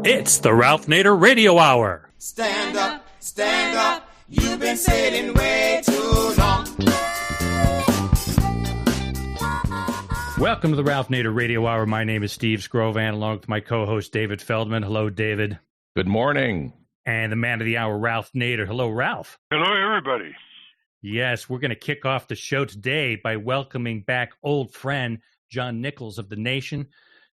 It's the Ralph Nader Radio Hour. Stand up, you've been sitting way too long. Welcome to the Ralph Nader Radio Hour. My name is Steve Scrovan, along with my co-host David Feldman. Hello, David. Good morning. And the man of the hour, Ralph Nader. Hello, Ralph. Hello, everybody. Yes, we're going to kick off the show today by welcoming back old friend John Nichols of The Nation.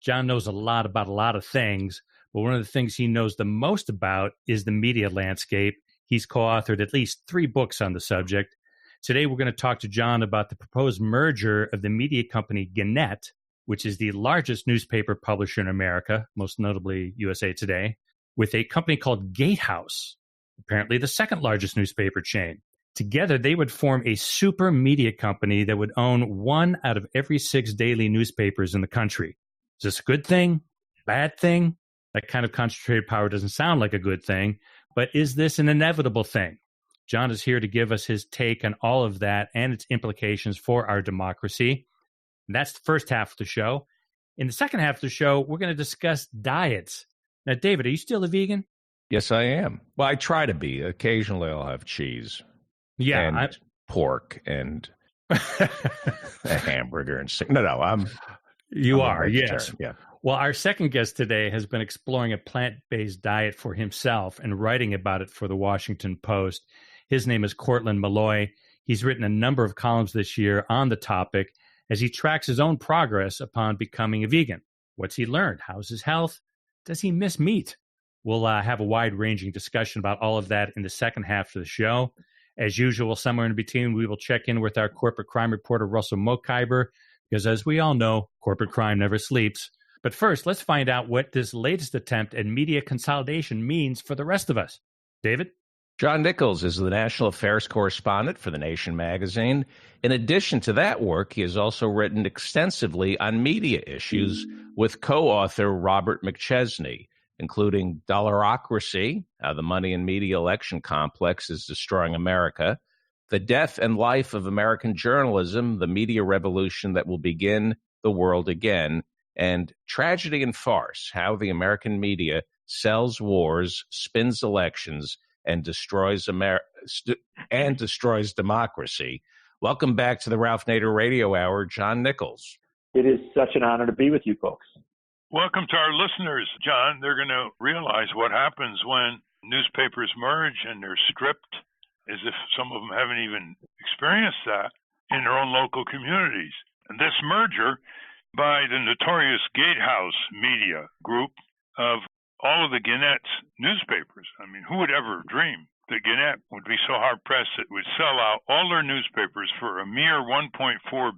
John knows a lot about a lot of things, but one of the things he knows the most about is the media landscape. He's co-authored at least 3 books on the subject. Today, we're going to talk to John about the proposed merger of the media company Gannett, which is the largest newspaper publisher in America, most notably USA Today, with a company called GateHouse, apparently the second largest newspaper chain. Together, they would form a super media company that would own 1 out of every 6 daily newspapers in the country. Is this a good thing? Bad thing? That kind of concentrated power doesn't sound like a good thing, but is this an inevitable thing? John is here to give us his take on all of that and its implications for our democracy. And that's the first half of the show. In the second half of the show, we're going to discuss diets. Now, David, are you still a vegan? Yes, I am. Well, I try to be. Occasionally, I'll have cheese. Yeah, and pork and a hamburger and I'm You are, yes. Yeah. Well, our second guest today has been exploring a plant-based diet for himself and writing about it for the Washington Post. His name is Courtland Milloy. He's written a number of columns this year on the topic as he tracks his own progress upon becoming a vegan. What's he learned? How's his health? Does he miss meat? We'll have a wide-ranging discussion about all of that in the second half of the show. As usual, somewhere in between, we will check in with our corporate crime reporter, Russell Mokhiber, because as we all know, corporate crime never sleeps. But first, let's find out what this latest attempt at media consolidation means for the rest of us. David? John Nichols is the national affairs correspondent for The Nation magazine. In addition to that work, he has also written extensively on media issues with co-author Robert McChesney, including Dollarocracy, How the Money and Media Election Complex is Destroying America, The Death and Life of American Journalism, the Media Revolution That Will Begin the World Again, and Tragedy and Farce, How the American Media Sells Wars, Spins Elections, and Destroys Democracy. Welcome back to the Ralph Nader Radio Hour, John Nichols. It is such an honor to be with you folks. Welcome to our listeners, John. They're going to realize what happens when newspapers merge and they're stripped, as if some of them haven't even experienced that in their own local communities. And this merger by the notorious GateHouse media group of all of the Gannett newspapers. I mean, who would ever dream that Gannett would be so hard-pressed it would sell out all their newspapers for a mere $1.4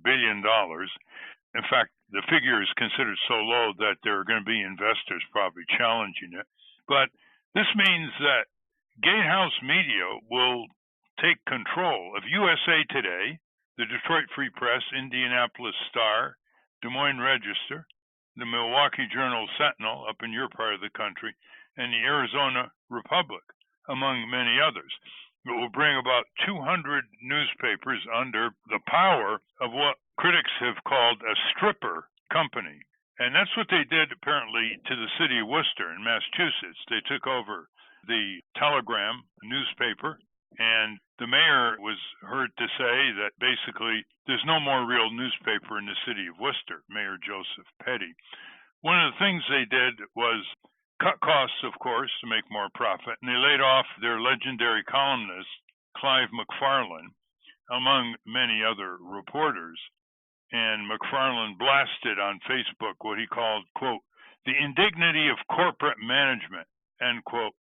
billion. In fact, the figure is considered so low that there are going to be investors probably challenging it. But this means that GateHouse Media will take control of USA Today, the Detroit Free Press, Indianapolis Star, Des Moines Register, the Milwaukee Journal-Sentinel up in your part of the country, and the Arizona Republic, among many others. It will bring about 200 newspapers under the power of what critics have called a stripper company. And that's what they did, apparently, to the city of Worcester in Massachusetts. They took over the Telegram newspaper, and the mayor was heard to say that basically there's no more real newspaper in the city of Worcester, Mayor Joseph Petty. One of the things they did was cut costs, of course, to make more profit, and they laid off their legendary columnist, Clive McFarlane, among many other reporters. And McFarlane blasted on Facebook what he called, quote, the indignity of corporate management, end quote,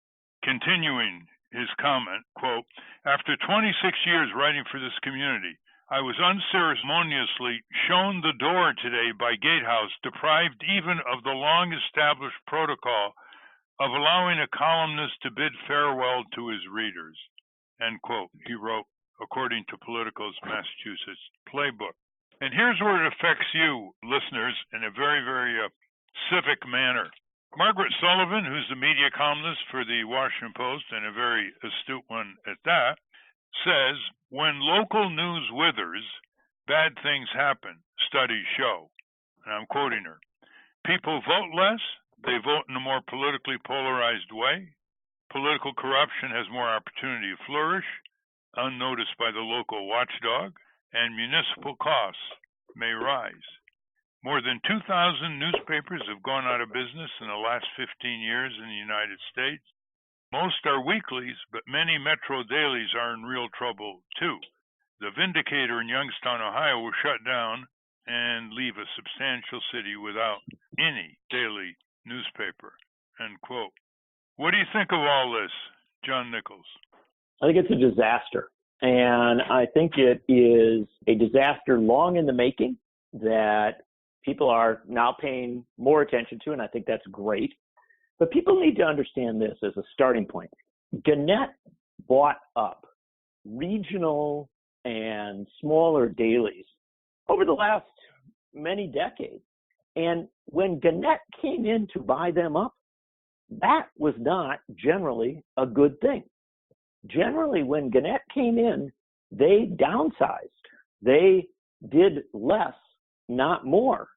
continuing his comment, quote, after 26 years writing for this community, I was unceremoniously shown the door today by GateHouse, deprived even of the long-established protocol of allowing a columnist to bid farewell to his readers, end quote, he wrote, according to Politico's Massachusetts playbook. And here's where it affects you, listeners, in a very, very civic manner. Margaret Sullivan, who's the media columnist for the Washington Post, and a very astute one at that, says, when local news withers, bad things happen, studies show. And I'm quoting her. People vote less, They vote in a more politically polarized way. Political corruption has more opportunity to flourish, unnoticed by the local watchdog, and municipal costs may rise. More than 2,000 newspapers have gone out of business in the last 15 years in the United States. Most are weeklies, but many metro dailies are in real trouble, too. The Vindicator in Youngstown, Ohio, will shut down and leave a substantial city without any daily newspaper, end quote. What do you think of all this, John Nichols? I think it's a disaster. And I think it is a disaster long in the making that people are now paying more attention to, and I think that's great. But people need to understand this as a starting point. Gannett bought up regional and smaller dailies over the last many decades. And when Gannett came in to buy them up, that was not generally a good thing. Generally, when Gannett came in, they downsized. They did less, not more.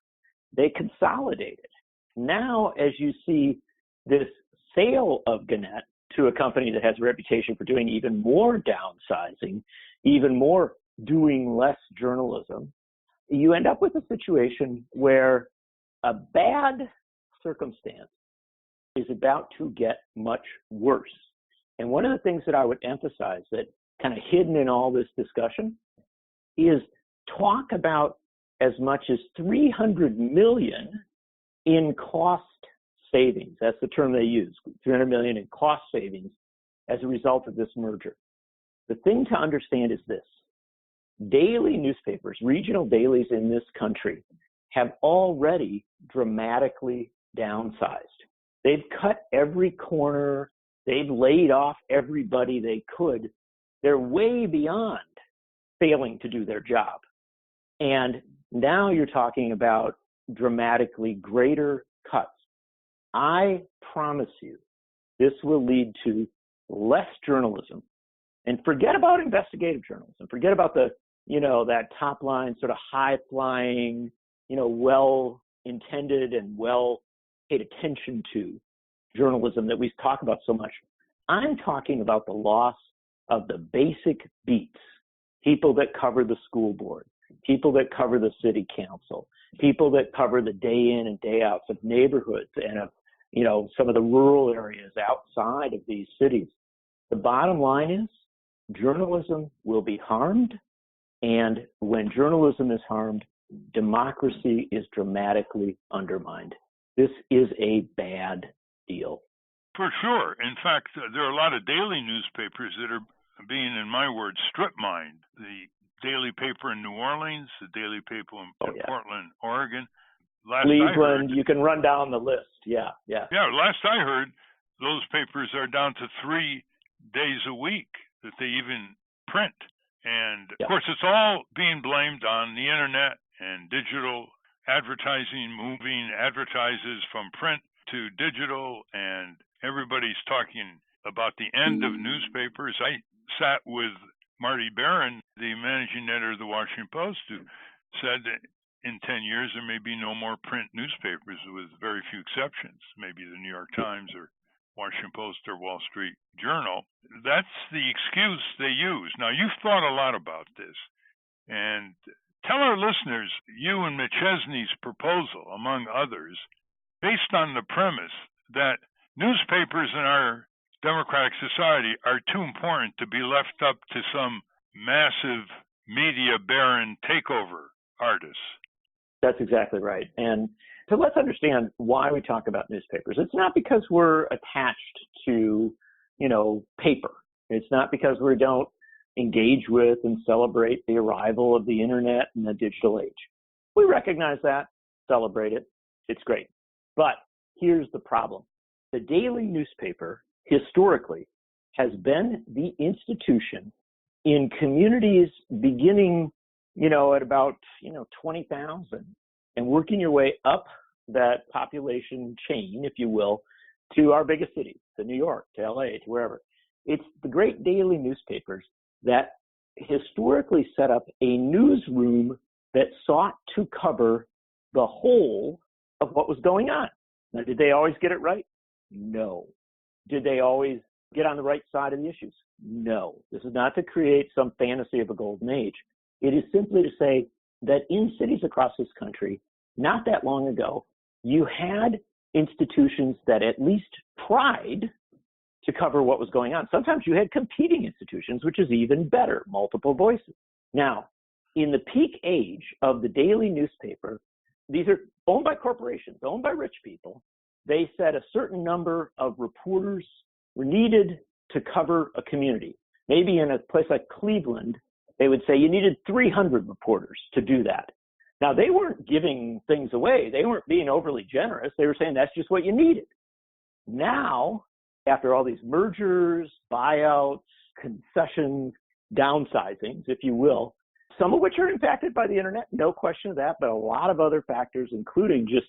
They consolidated. Now, as you see this sale of Gannett to a company that has a reputation for doing even more downsizing, even more doing less journalism, you end up with a situation where a bad circumstance is about to get much worse. And one of the things that I would emphasize that kind of hidden in all this discussion is talk about as much as $300 million in cost savings. That's the term they use, $300 million in cost savings as a result of this merger. The thing to understand is this. Daily newspapers, regional dailies in this country have already dramatically downsized. They've cut every corner. They've laid off everybody they could. They're way beyond failing to do their job. And now you're talking about dramatically greater cuts. I promise you, this will lead to less journalism. And forget about investigative journalism. Forget about the, that top line sort of high flying, well-intended and well paid attention to journalism that we talk about so much. I'm talking about the loss of the basic beats, people that cover the school board, people that cover the city council, people that cover the day in and day outs of neighborhoods and of, some of the rural areas outside of these cities. The bottom line is journalism will be harmed. And when journalism is harmed, democracy is dramatically undermined. This is a bad deal. For sure. In fact, there are a lot of daily newspapers that are being, in my words, strip mined. The daily paper in New Orleans, the daily paper in Portland, Oregon. Cleveland, you can run down the list. Yeah. Yeah, last I heard, those papers are down to 3 days a week that they even print. And, of course, it's all being blamed on the internet and digital advertising, moving advertisers from print to digital, and everybody's talking about the end of newspapers. I sat with Marty Barron, the managing editor of the Washington Post, who said that in 10 years there may be no more print newspapers with very few exceptions, maybe the New York Times or Washington Post or Wall Street Journal. That's the excuse they use. Now, you've thought a lot about this, and tell our listeners you and McChesney's proposal, among others, based on the premise that newspapers in our democratic society are too important to be left up to some massive media baron takeover artists. That's exactly right. And so let's understand why we talk about newspapers. It's not because we're attached to, paper. It's not because we don't engage with and celebrate the arrival of the internet and the digital age. We recognize that, celebrate it. It's great. But here's the problem. The daily newspaper historically has been the institution in communities beginning, at about, 20,000 and working your way up that population chain, if you will, to our biggest cities, to New York, to LA, to wherever. It's the great daily newspapers that historically set up a newsroom that sought to cover the whole of what was going on, Now, did they always get it right? No. Did they always get on the right side of the issues? No. This is not to create some fantasy of a golden age. It is simply to say that in cities across this country, not that long ago, you had institutions that at least tried to cover what was going on. Sometimes you had competing institutions, which is even better, multiple voices. Now, in the peak age of the daily newspaper, these are owned by corporations, owned by rich people. They said a certain number of reporters were needed to cover a community. Maybe in a place like Cleveland, they would say you needed 300 reporters to do that. Now, they weren't giving things away. They weren't being overly generous. They were saying that's just what you needed. Now, after all these mergers, buyouts, concessions, downsizings, if you will, some of which are impacted by the internet, no question of that, but a lot of other factors, including just,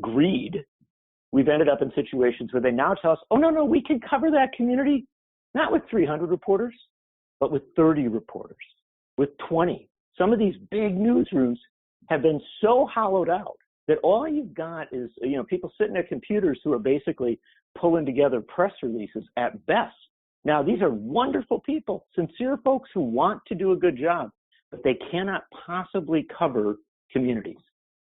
greed, we've ended up in situations where they now tell us, oh, no, we can cover that community, not with 300 reporters, but with 30 reporters, with 20. Some of these big newsrooms have been so hollowed out that all you've got is, people sitting at computers who are basically pulling together press releases at best. Now, these are wonderful people, sincere folks who want to do a good job, but they cannot possibly cover communities.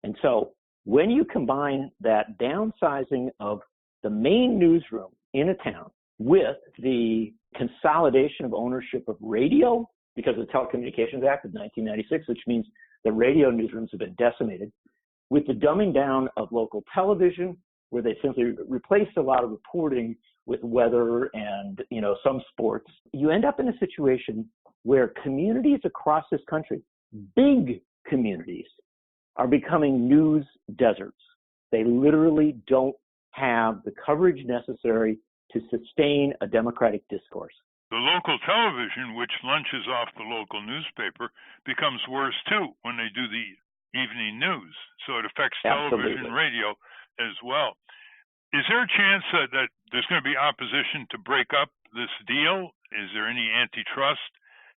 And so when you combine that downsizing of the main newsroom in a town with the consolidation of ownership of radio, because of the Telecommunications Act of 1996, which means the radio newsrooms have been decimated, with the dumbing down of local television, where they simply replaced a lot of reporting with weather and, some sports, you end up in a situation where communities across this country, big communities, are becoming news deserts. They literally don't have the coverage necessary to sustain a democratic discourse. The local television, which lunches off the local newspaper, becomes worse too when they do the evening news. So it affects television and radio as well. Is there a chance that there's going to be opposition to break up this deal? Is there any antitrust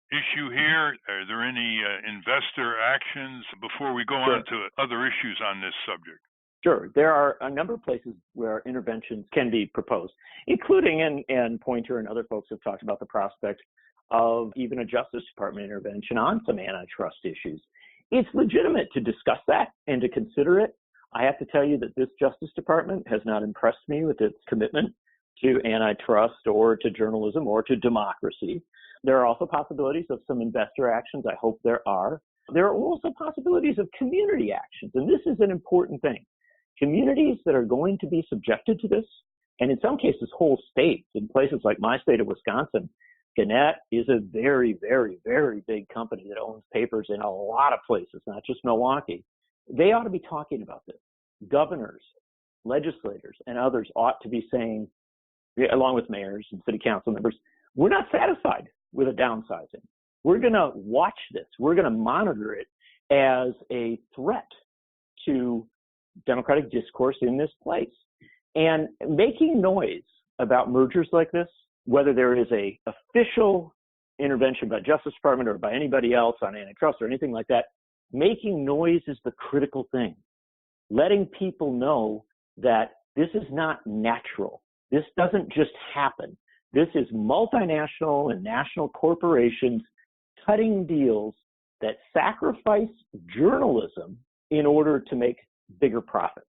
issue here? Are there any investor actions before we go on to other issues on this subject? Sure. There are a number of places where interventions can be proposed, including, and Pointer and other folks have talked about the prospect of even a Justice Department intervention on some antitrust issues. It's legitimate to discuss that and to consider it. I have to tell you that this Justice Department has not impressed me with its commitment to antitrust or to journalism or to democracy. There are also possibilities of some investor actions. I hope there are. There are also possibilities of community actions, and this is an important thing. Communities that are going to be subjected to this, and in some cases whole states, in places like my state of Wisconsin, Gannett is a very, very, very big company that owns papers in a lot of places, not just Milwaukee. They ought to be talking about this. Governors, legislators, and others ought to be saying, along with mayors and city council members, we're not satisfied with a downsizing. We're going to watch this. We're going to monitor it as a threat to democratic discourse in this place. And making noise about mergers like this, whether there is a official intervention by Justice Department or by anybody else on antitrust or anything like that, making noise is the critical thing. Letting people know that this is not natural. This doesn't just happen. This is multinational and national corporations cutting deals that sacrifice journalism in order to make bigger profits.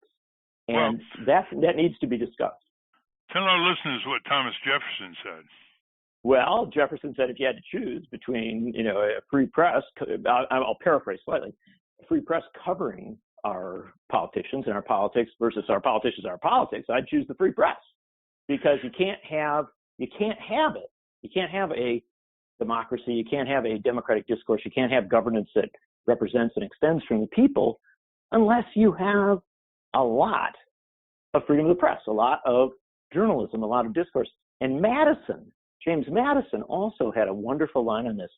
And that needs to be discussed. Tell our listeners what Thomas Jefferson said. Well, Jefferson said if you had to choose between, a free press, I'll paraphrase slightly, a free press covering our politicians and our politics versus our politicians and our politics, I'd choose the free press, because you can't have it. You can't have a democracy. You can't have a democratic discourse. You can't have governance that represents and extends from the people unless you have a lot of freedom of the press, a lot of journalism, a lot of discourse. And James Madison also had a wonderful line on this.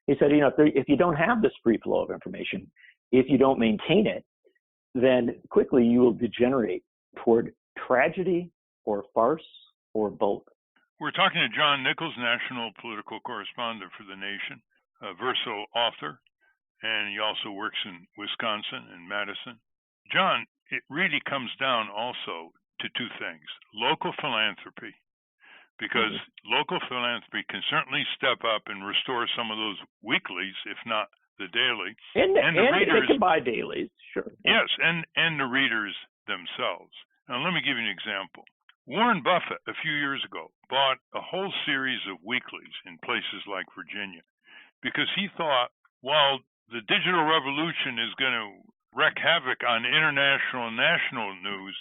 He said, if you don't have this free flow of information, if you don't maintain it, then quickly you will degenerate toward tragedy or farce or both. We're talking to John Nichols, national political correspondent for The Nation, a Verso author, and he also works in Wisconsin and Madison. John, it really comes down also to two things: local philanthropy, because local philanthropy can certainly step up and restore some of those weeklies, if not the daily. And the readers, they can buy dailies, sure. Yes, and the readers themselves. Now, let me give you an example. Warren Buffett, a few years ago, bought a whole series of weeklies in places like Virginia because he thought, while the digital revolution is going to wreak havoc on international and national news,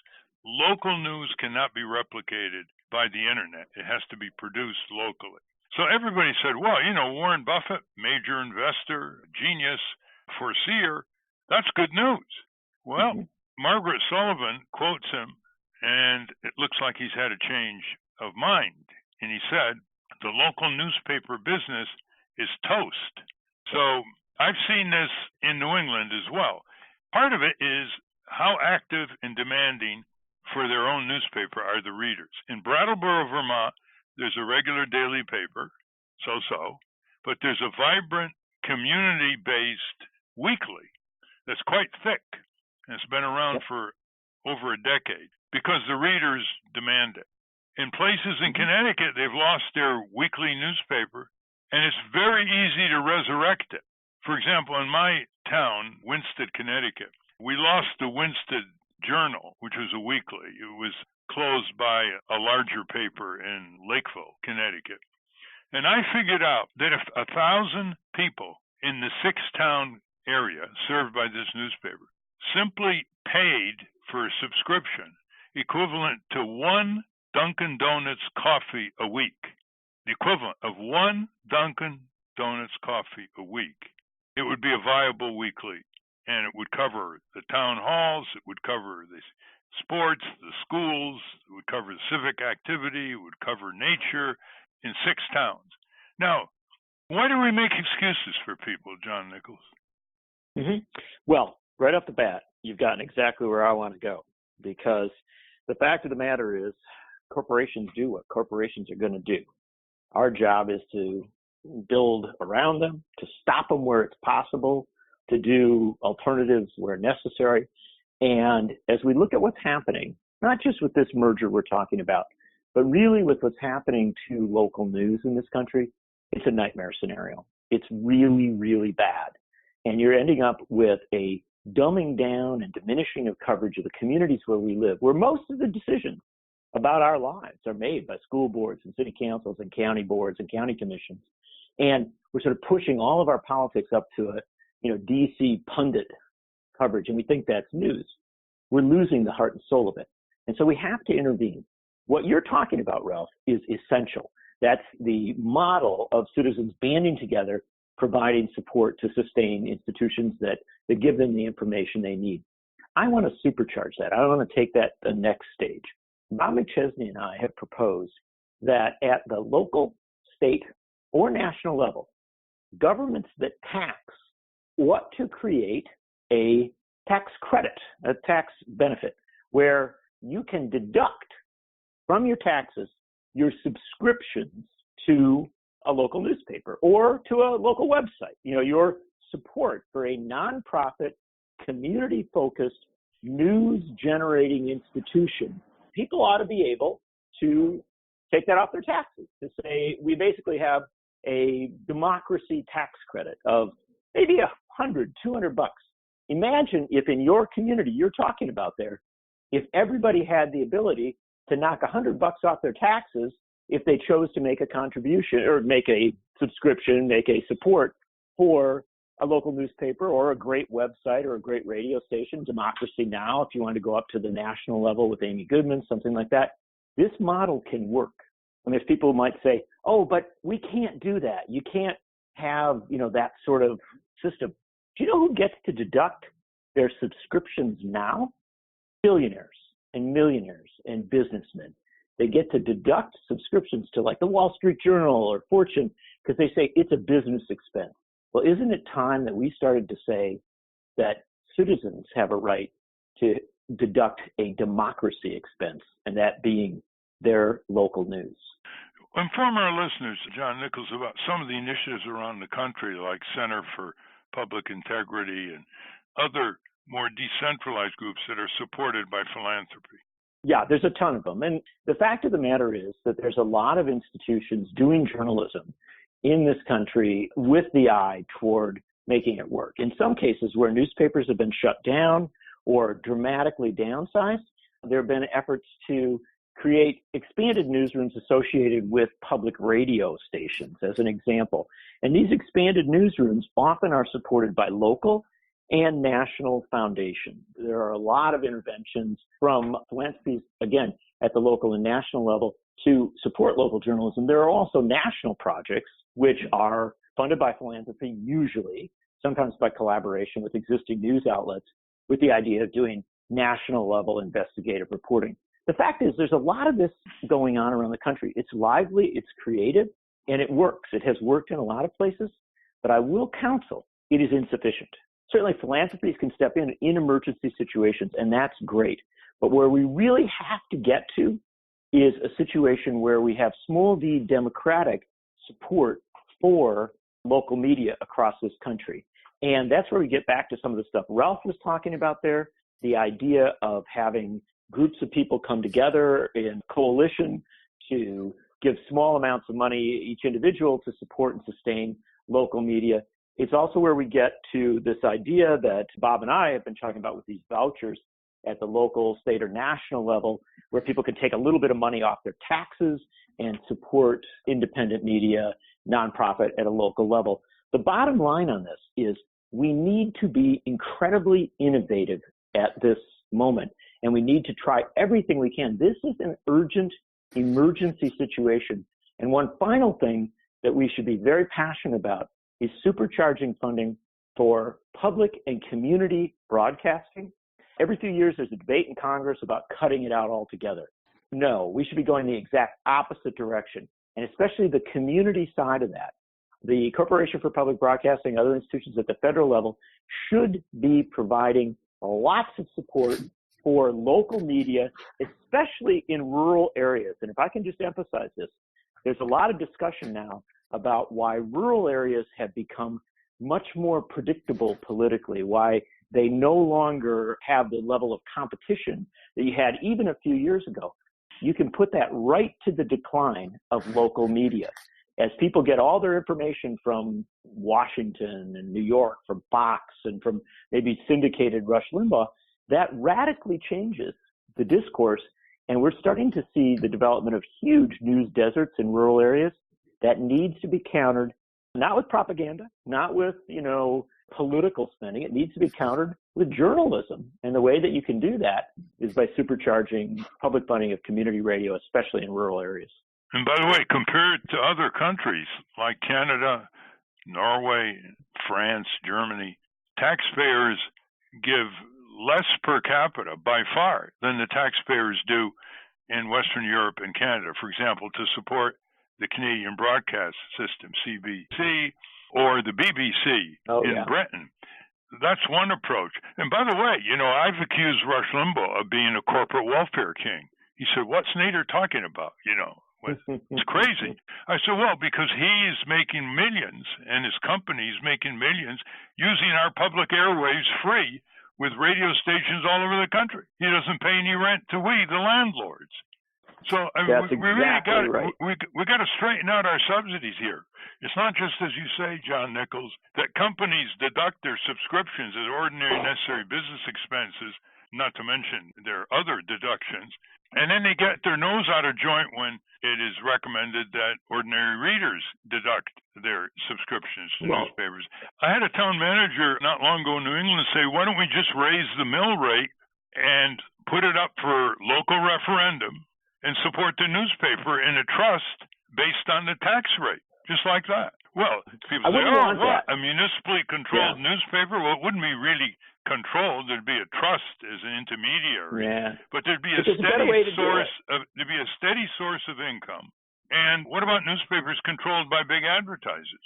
local news cannot be replicated by the internet. It has to be produced locally. So everybody said, well, Warren Buffett, major investor, genius, foreseer, that's good news. Well, Margaret Sullivan quotes him, and it looks like he's had a change of mind. And he said, the local newspaper business is toast. So I've seen this in New England as well. Part of it is how active and demanding for their own newspaper are the readers. In Brattleboro, Vermont, there's a regular daily paper, so-so, but there's a vibrant community-based weekly that's quite thick. And it's been around for over a decade because the readers demand it. In places in Connecticut, they've lost their weekly newspaper, and it's very easy to resurrect it. For example, in my town, Winsted, Connecticut, we lost the Winsted Journal, which was a weekly. It was closed by a larger paper in Lakeville, Connecticut. And I figured out that if 1,000 people in the 6-town area served by this newspaper simply paid for a subscription equivalent to 1 Dunkin' Donuts coffee a week, the equivalent of 1 Dunkin' Donuts coffee a week, it would be a viable weekly. And it would cover the town halls, it would cover the sports, the schools, it would cover the civic activity, it would cover nature in 6 towns. Now, why do we make excuses for people, John Nichols? Well, right off the bat, you've gotten exactly where I want to go, because the fact of the matter is corporations do what corporations are going to do. Our job is to build around them, to stop them where it's possible, to do alternatives where necessary. And as we look at what's happening, not just with this merger we're talking about, but really with what's happening to local news in this country, it's a nightmare scenario. It's really, really bad. And you're ending up with a dumbing down and diminishing of coverage of the communities where we live, where most of the decisions about our lives are made by school boards and city councils and county boards and county commissions. And we're sort of pushing all of our politics up to a DC pundit coverage, and we think that's news. We're losing the heart and soul of it. And so we have to intervene. What you're talking about, Ralph, is essential. That's the model of citizens banding together, providing support to sustain institutions that give them the information they need. I want to supercharge that. I want to take that to the next stage. Bob McChesney and I have proposed that at the local, state, or national level, governments that tax ought to create a tax credit, a tax benefit, where you can deduct from your taxes your subscriptions to a local newspaper or to a local website, your support for a nonprofit, community-focused, news-generating institution. People ought to be able to take that off their taxes, to say we basically have a democracy tax credit of maybe $100, $200. Imagine if in your community you're talking about there, if everybody had the ability to knock $100 off their taxes if they chose to make a contribution or make a subscription, make a support for a local newspaper or a great website or a great radio station, Democracy Now! If you want to go up to the national level with Amy Goodman, something like that. This model can work. And there's people who might say, oh, but we can't do that. You can't have, that sort of system. Do you know who gets to deduct their subscriptions now? Billionaires and millionaires and businessmen. They get to deduct subscriptions to like the Wall Street Journal or Fortune because they say it's a business expense. Well, isn't it time that we started to say that citizens have a right to deduct a democracy expense, and that being their local news? Inform our listeners, John Nichols, about some of the initiatives around the country, like Center for Public Integrity and other more decentralized groups that are supported by philanthropy. Yeah, there's a ton of them. And the fact of the matter is that there's a lot of institutions doing journalism in this country with the eye toward making it work. In some cases where newspapers have been shut down or dramatically downsized, there have been efforts to create expanded newsrooms associated with public radio stations, as an example. And these expanded newsrooms often are supported by local and national foundations. There are a lot of interventions from philanthropies, again, at the local and national level to support local journalism. There are also national projects which are funded by philanthropy, usually, sometimes by collaboration with existing news outlets, with the idea of doing national level investigative reporting. The fact is there's a lot of this going on around the country. It's lively, it's creative, and it works. It has worked in a lot of places, but I will counsel it is insufficient. Certainly philanthropies can step in emergency situations, and that's great. But where we really have to get to is a situation where we have small d democratic support for local media across this country. And that's where we get back to some of the stuff Ralph was talking about there, the idea of having groups of people come together in coalition to give small amounts of money, each individual, to support and sustain local media. It's also where we get to this idea that Bob and I have been talking about with these vouchers at the local, state, or national level, where people can take a little bit of money off their taxes and support independent media, nonprofit at a local level. The bottom line on this is we need to be incredibly innovative at this moment, and we need to try everything we can. This is an urgent emergency situation. And one final thing that we should be very passionate about is supercharging funding for public and community broadcasting. Every few years, there's a debate in Congress about cutting it out altogether. No, we should be going the exact opposite direction, and especially the community side of that. The Corporation for Public Broadcasting and other institutions at the federal level should be providing lots of support for local media, especially in rural areas. And if I can just emphasize this, there's a lot of discussion now about why rural areas have become much more predictable politically, why they no longer have the level of competition that you had even a few years ago. You can put that right to the decline of local media. As people get all their information from Washington and New York, from Fox, and from maybe syndicated Rush Limbaugh, that radically changes the discourse. And we're starting to see the development of huge news deserts in rural areas that needs to be countered, not with propaganda, not with, political spending. It needs to be countered with journalism. And the way that you can do that is by supercharging public funding of community radio, especially in rural areas. And by the way, compared to other countries like Canada, Norway, France, Germany, taxpayers give less per capita by far than the taxpayers do in Western Europe and Canada, for example, to support the Canadian broadcast system, CBC, or the BBC in Britain. That's one approach. And by the way, I've accused Rush Limbaugh of being a corporate welfare king. He said, what's Nader talking about? It's crazy. I said, well, because he's making millions and his company's making millions using our public airwaves free with radio stations all over the country. He doesn't pay any rent to we, the landlords. So we really got we got to straighten out our subsidies here. It's not just, as you say, John Nichols, that companies deduct their subscriptions as ordinary necessary business expenses, not to mention their other deductions, and then they get their nose out of joint when it is recommended that ordinary readers deduct their subscriptions to newspapers. I had a town manager not long ago in New England say, why don't we just raise the mill rate and put it up for local referendum and support the newspaper in a trust based on the tax rate, just like that. Well, people say, a municipally controlled newspaper? Well, it wouldn't be really controlled. There'd be a trust as an intermediary, but there'd be a steady source of income. And what about newspapers controlled by big advertisers?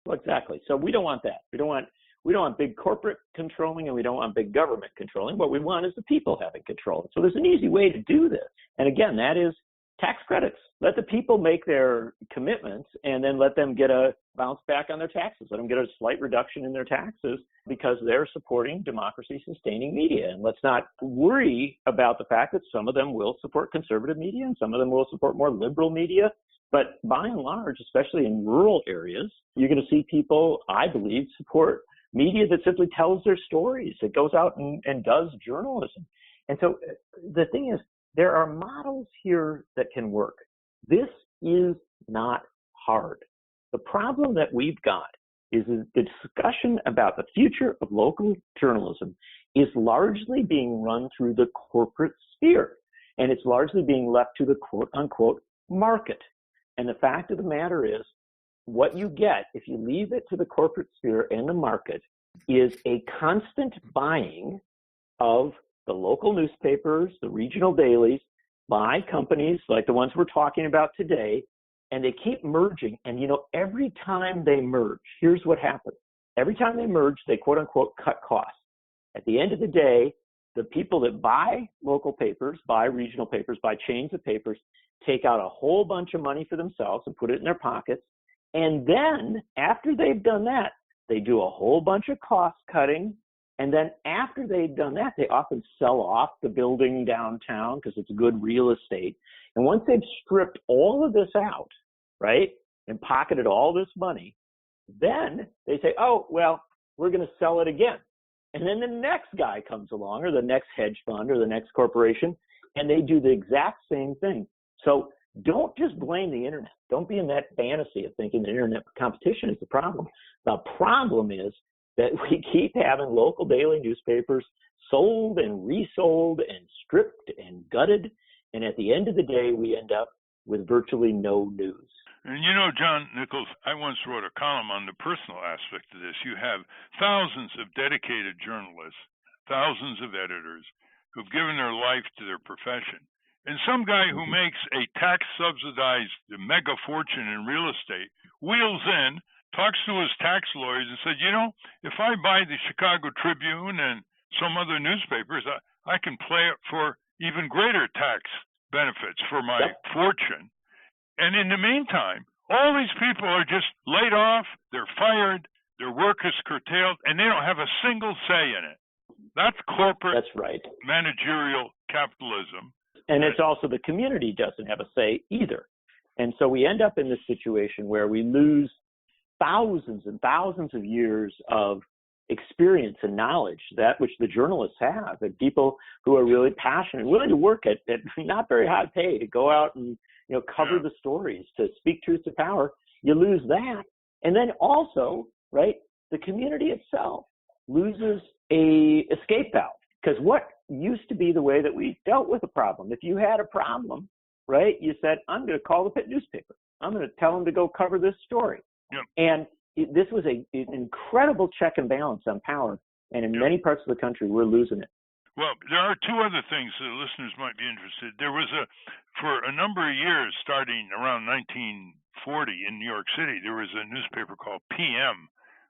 Well, exactly. So we don't want that. We don't want big corporate controlling, and we don't want big government controlling. What we want is the people having control. So there's an easy way to do this. And again, that is tax credits. Let the people make their commitments and then let them get a bounce back on their taxes. Let them get a slight reduction in their taxes because they're supporting democracy-sustaining media. And let's not worry about the fact that some of them will support conservative media and some of them will support more liberal media. But by and large, especially in rural areas, you're going to see people, I believe, support media that simply tells their stories, that goes out and does journalism. And so the thing is, there are models here that can work. This is not hard. The problem that we've got is the discussion about the future of local journalism is largely being run through the corporate sphere, and it's largely being left to the quote-unquote market. And the fact of the matter is, what you get if you leave it to the corporate sphere and the market is a constant buying of the local newspapers, the regional dailies, by companies like the ones we're talking about today, and they keep merging. And, every time they merge, here's what happens. Every time they merge, they quote-unquote cut costs. At the end of the day, the people that buy local papers, buy regional papers, buy chains of papers, take out a whole bunch of money for themselves and put it in their pockets. And then, after they've done that, they do a whole bunch of cost cutting. And then after they've done that, they often sell off the building downtown because it's good real estate. And once they've stripped all of this out, right, and pocketed all this money, then they say, oh, well, we're going to sell it again. And then the next guy comes along, or the next hedge fund, or the next corporation, and they do the exact same thing. So don't just blame the internet. Don't be in that fantasy of thinking the internet competition is the problem. The problem is that we keep having local daily newspapers sold and resold and stripped and gutted. And at the end of the day, we end up with virtually no news. And John Nichols, I once wrote a column on the personal aspect of this. You have thousands of dedicated journalists, thousands of editors who've given their life to their profession. And some guy who makes a tax-subsidized mega fortune in real estate wheels in, talks to his tax lawyers and said, if I buy the Chicago Tribune and some other newspapers, I can play it for even greater tax benefits for my fortune. And in the meantime, all these people are just laid off, they're fired, their work is curtailed, and they don't have a single say in it. That's corporate managerial capitalism. And it's also the community doesn't have a say either. And so we end up in this situation where we lose thousands and thousands of years of experience and knowledge, that which the journalists have, and people who are really passionate, willing to work at not very high pay to go out and cover the stories, to speak truth to power. You lose that. And then also, right, the community itself loses a escape valve. Because what used to be the way that we dealt with a problem, if you had a problem, right, you said, I'm going to call the Pitt newspaper. I'm going to tell them to go cover this story. Yep. And this was an incredible check and balance on power. And in many parts of the country, we're losing it. Well, there are two other things that listeners might be interested. There was for a number of years, starting around 1940 in New York City, there was a newspaper called PM,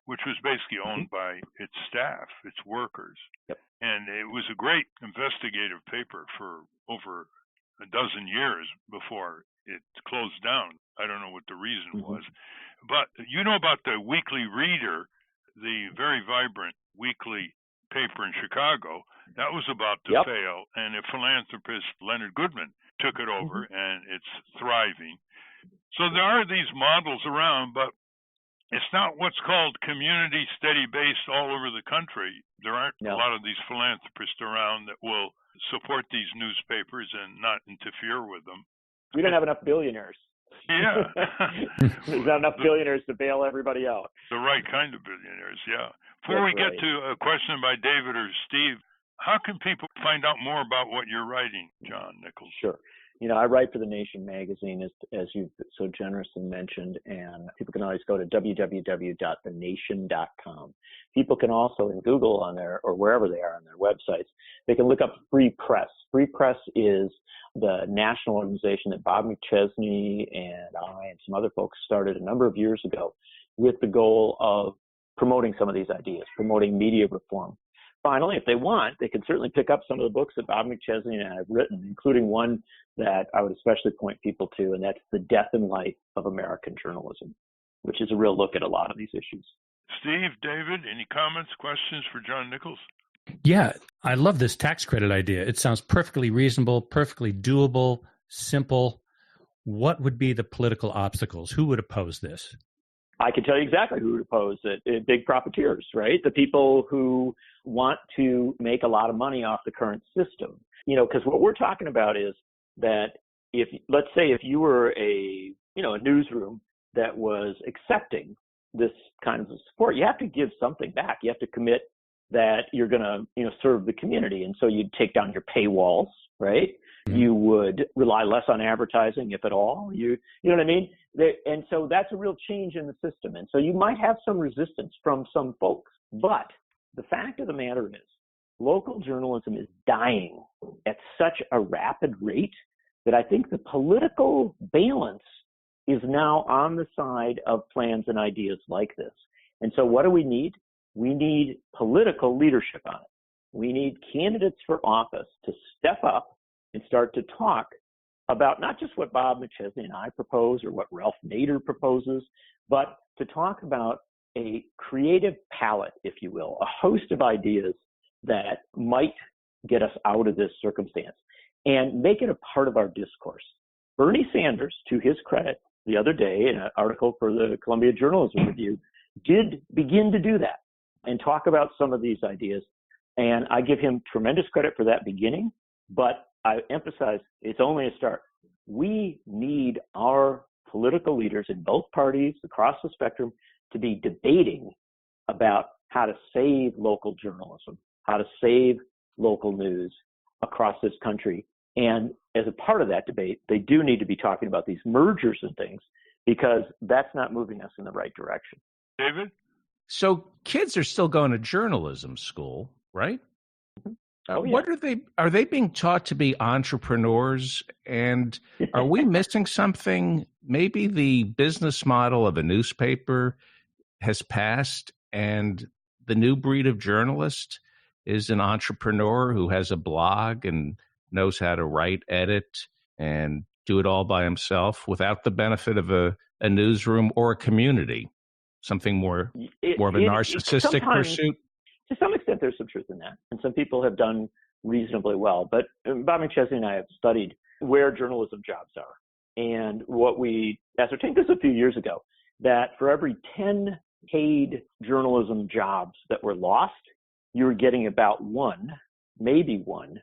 which was basically owned by its staff, its workers. Yep. And it was a great investigative paper for over a dozen years before it closed down. I don't know what the reason was. But about the Weekly Reader, the very vibrant weekly paper in Chicago, that was about to fail. And a philanthropist, Leonard Goodman, took it over, and it's thriving. So there are these models around, but it's not what's called community steady-based all over the country. There aren't a lot of these philanthropists around that will support these newspapers and not interfere with them. We don't have enough billionaires. Yeah. There's not enough billionaires to bail everybody out. The right kind of billionaires, yeah. Before we get to a question by David or Steve, how can people find out more about what you're writing, John Nichols? Sure. I write for The Nation magazine, as you've so generously mentioned, and people can always go to www.thenation.com. People can also, in Google on their, or wherever they are on their websites, they can look up Free Press. Free Press is the national organization that Bob McChesney and I and some other folks started a number of years ago with the goal of promoting some of these ideas, promoting media reform. finally, if they want, they can certainly pick up some of the books that Bob McChesney and I have written, including one that I would especially point people to, and that's The Death and Life of American Journalism, which is a real look at a lot of these issues. Steve, David, any comments, questions for John Nichols? Yeah, I love this tax credit idea. It sounds perfectly reasonable, perfectly doable, simple. What would be the political obstacles? Who would oppose this? I can tell you exactly who would oppose it. Big profiteers, right? The people who want to make a lot of money off the current system. Because what we're talking about is that let's say if you were a newsroom that was accepting this kind of support, you have to give something back. You have to commit that you're going to, serve the community. And so you'd take down your paywalls, right? Mm-hmm. You would rely less on advertising, if at all. You know what I mean? And so that's a real change in the system. And so you might have some resistance from some folks. But the fact of the matter is, local journalism is dying at such a rapid rate that I think the political balance is now on the side of plans and ideas like this. And so what do we need? We need political leadership on it. We need candidates for office to step up and start to talk about not just what Bob McChesney and I propose or what Ralph Nader proposes, but to talk about a creative palette, if you will, a host of ideas that might get us out of this circumstance and make it a part of our discourse. Bernie Sanders, to his credit, the other day in an article for the Columbia Journalism Review, did begin to do that and talk about some of these ideas. And I give him tremendous credit for that beginning, but I emphasize it's only a start. We need our political leaders in both parties across the spectrum to be debating about how to save local journalism, how to save local news across this country. And as a part of that debate, they do need to be talking about these mergers and things, because that's not moving us in the right direction. David? So kids are still going to journalism school, right? Oh, yeah. What are they being taught to be entrepreneurs? And are we missing something? Maybe the business model of a newspaper has passed, and the new breed of journalist is an entrepreneur who has a blog and knows how to write, edit, and do it all by himself without the benefit of a newsroom or a community, something more of a narcissistic pursuit. To some extent, there's some truth in that, and some people have done reasonably well. But Bob McChesney and I have studied where journalism jobs are, and what we ascertained this a few years ago, that for every 10 paid journalism jobs that were lost, you were getting about one, maybe one,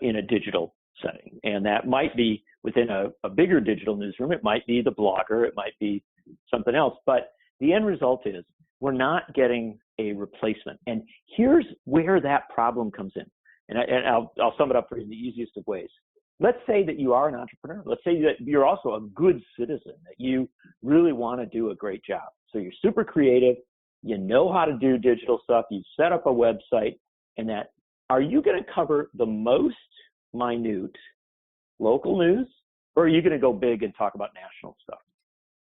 in a digital setting. And that might be within a bigger digital newsroom. It might be the blogger. It might be something else. But the end result is we're not getting a replacement. And here's where that problem comes in. And I'll sum it up for you in the easiest of ways. Let's say that you are an entrepreneur. Let's say that you're also a good citizen, that you really want to do a great job. So you're super creative. You know how to do digital stuff. You set up a website, and that, are you going to cover the most minute local news, or are you going to go big and talk about national stuff?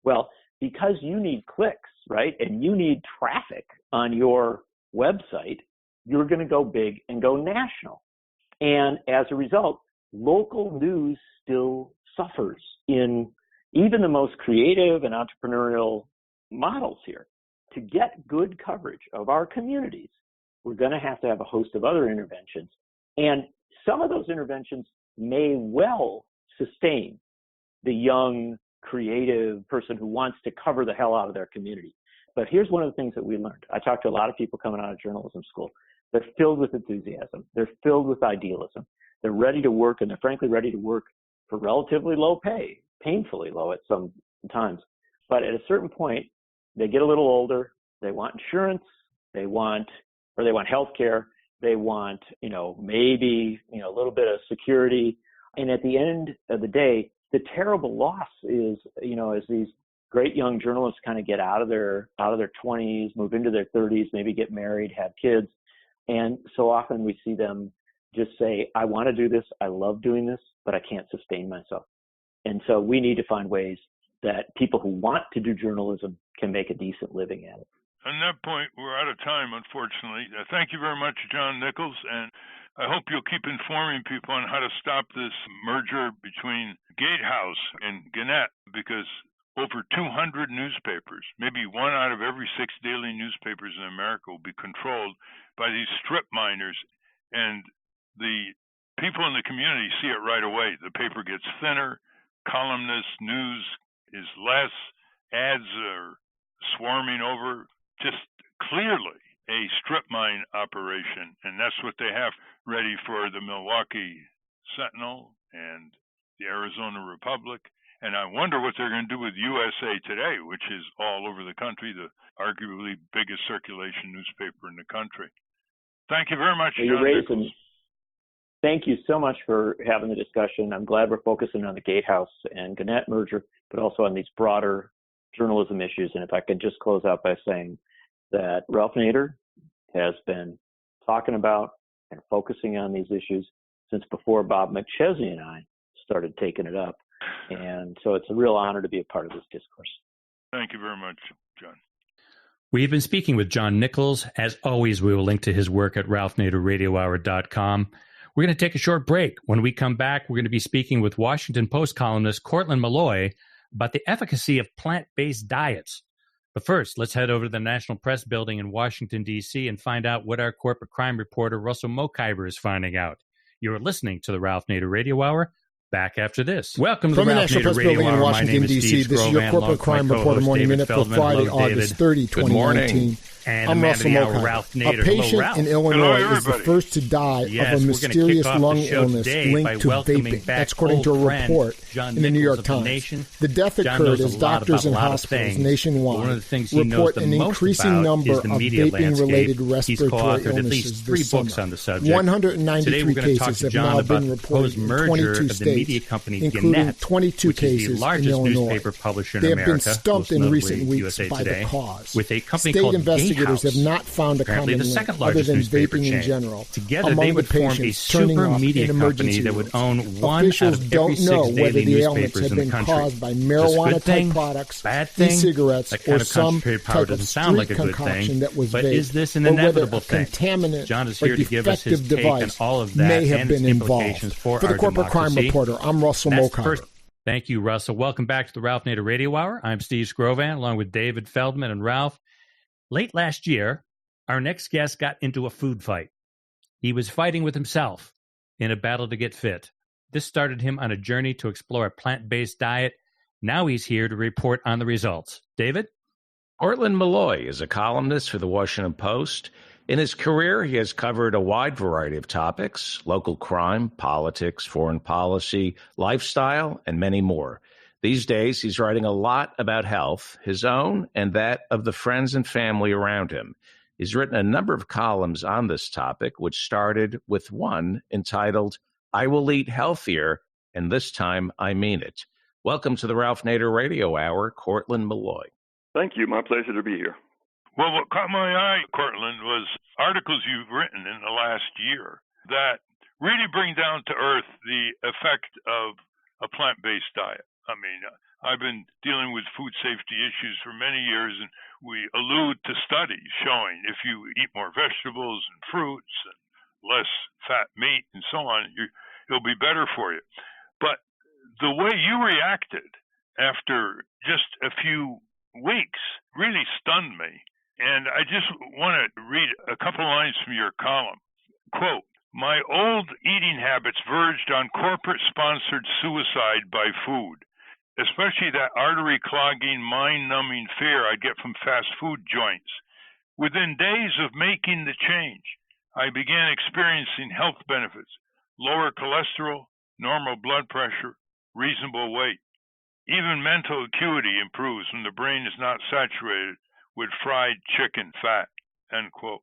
Well, because you need clicks, right, and you need traffic on your website, you're going to go big and go national. And as a result, local news still suffers in even the most creative and entrepreneurial models here. To get good coverage of our communities, we're going to have a host of other interventions. And some of those interventions may well sustain the young, creative person who wants to cover the hell out of their community. But here's one of the things that we learned. I talked to a lot of people coming out of journalism school. They're filled with enthusiasm. They're filled with idealism. They're ready to work, and they're frankly ready to work for relatively low pay, painfully low at some times. But at a certain point, they get a little older. They want insurance. They want health care. They want, maybe, a little bit of security. And at the end of the day, the terrible loss is, as these great young journalists kind of get out of their 20s, move into their 30s, maybe get married, have kids. And so often we see them just say, I want to do this. I love doing this, but I can't sustain myself. And so we need to find ways that people who want to do journalism can make a decent living at it. on that point, we're out of time, unfortunately. Thank you very much, John Nichols, and I hope you'll keep informing people on how to stop this merger between GateHouse and Gannett, because over 200 newspapers, maybe 1 out of every 6 daily newspapers in America, will be controlled by these strip miners, and the people in the community see it right away. The paper gets thinner, columnists, news is less, ads are swarming over, just clearly a strip mine operation, and that's what they have ready for the Milwaukee Sentinel and the Arizona Republic. And I wonder what they're going to do with USA Today, which is all over the country, the arguably biggest circulation newspaper in the country. Thank you very much, John Nichols. Thank you so much for having the discussion. I'm glad we're focusing on the GateHouse and Gannett merger, but also on these broader journalism issues. And if I could just close out by saying that Ralph Nader has been talking about and focusing on these issues since before Bob McChesney and I started taking it up. And so it's a real honor to be a part of this discourse. Thank you very much, John. We've been speaking with John Nichols. As always, we will link to his work at ralphnaderradiohour.com. We're going to take a short break. When we come back, we're going to be speaking with Washington Post columnist Courtland Milloy about the efficacy of plant-based diets. But first, let's head over to the National Press Building in Washington, D.C. and find out what our corporate crime reporter Russell Mokhiber is finding out. You're listening to the Ralph Nader Radio Hour. Back after this. Welcome to From the the Ralph National Nader Press Radio Building in Hour. Washington, D.C., this is your Corporate Crime Reporter Morning Minute for Friday, August 30, 2019. I'm Russell Mokhiber. A patient in Illinois is the first to die of a mysterious lung illness linked to vaping. That's according to a report in the New York Times. The death occurred as doctors and hospitals nationwide report an increasing number of vaping-related respiratory illnesses this summer. 193 cases have now been reported in 22 states, including 22 cases in Illinois. They have been stumped in recent weeks by the cause. State investigators have not found a common link other than vaping in general. Together, they would form a super media company that would own one Officials out of don't every know 6 whether daily the ailments newspapers have in the been country. caused by Is this a good marijuana-type thing? products, Bad thing? e-cigarettes, That kind or of some concentrated powder type of doesn't sound like street a good concoction thing, that was but vaped, is this an or whether inevitable a thing? contaminant John is or here to give us his defective take on device all of that may have and been its involved. implications for the our Corporate Crime democracy. Reporter, I'm Russell Mokhiber. Thank you, Russell. Welcome back to the Ralph Nader Radio Hour. I'm Steve Scrovan, along with David Feldman and Ralph. Late last year, our next guest got into a food fight. He was fighting with himself in a battle to get fit. This started him on a journey to explore a plant-based diet. Now he's here to report on the results. David? Courtland Milloy is a columnist for the Washington Post. In his career, he has covered a wide variety of topics: local crime, politics, foreign policy, lifestyle, and many more. These days, he's writing a lot about health, his own and that of the friends and family around him. He's written a number of columns on this topic, which started with one entitled, I Will Eat Healthier, and This Time I Mean It. Welcome to the Ralph Nader Radio Hour, Courtland Milloy. Thank you. My pleasure to be here. Well, what caught my eye, Courtland, was articles you've written in the last year that really bring down to earth the effect of a plant-based diet. I mean, I've been dealing with food safety issues for many years, and we allude to studies showing if you eat more vegetables and fruits and less fat meat and so on, it'll be better for you. But the way you reacted after just a few weeks really stunned me. And I just want to read a couple lines from your column. Quote, my old eating habits verged on corporate-sponsored suicide by food, especially that artery-clogging, mind-numbing fear I get from fast food joints. Within days of making the change, I began experiencing health benefits: lower cholesterol, normal blood pressure, reasonable weight. Even mental acuity improves when the brain is not saturated with fried chicken fat, end quote.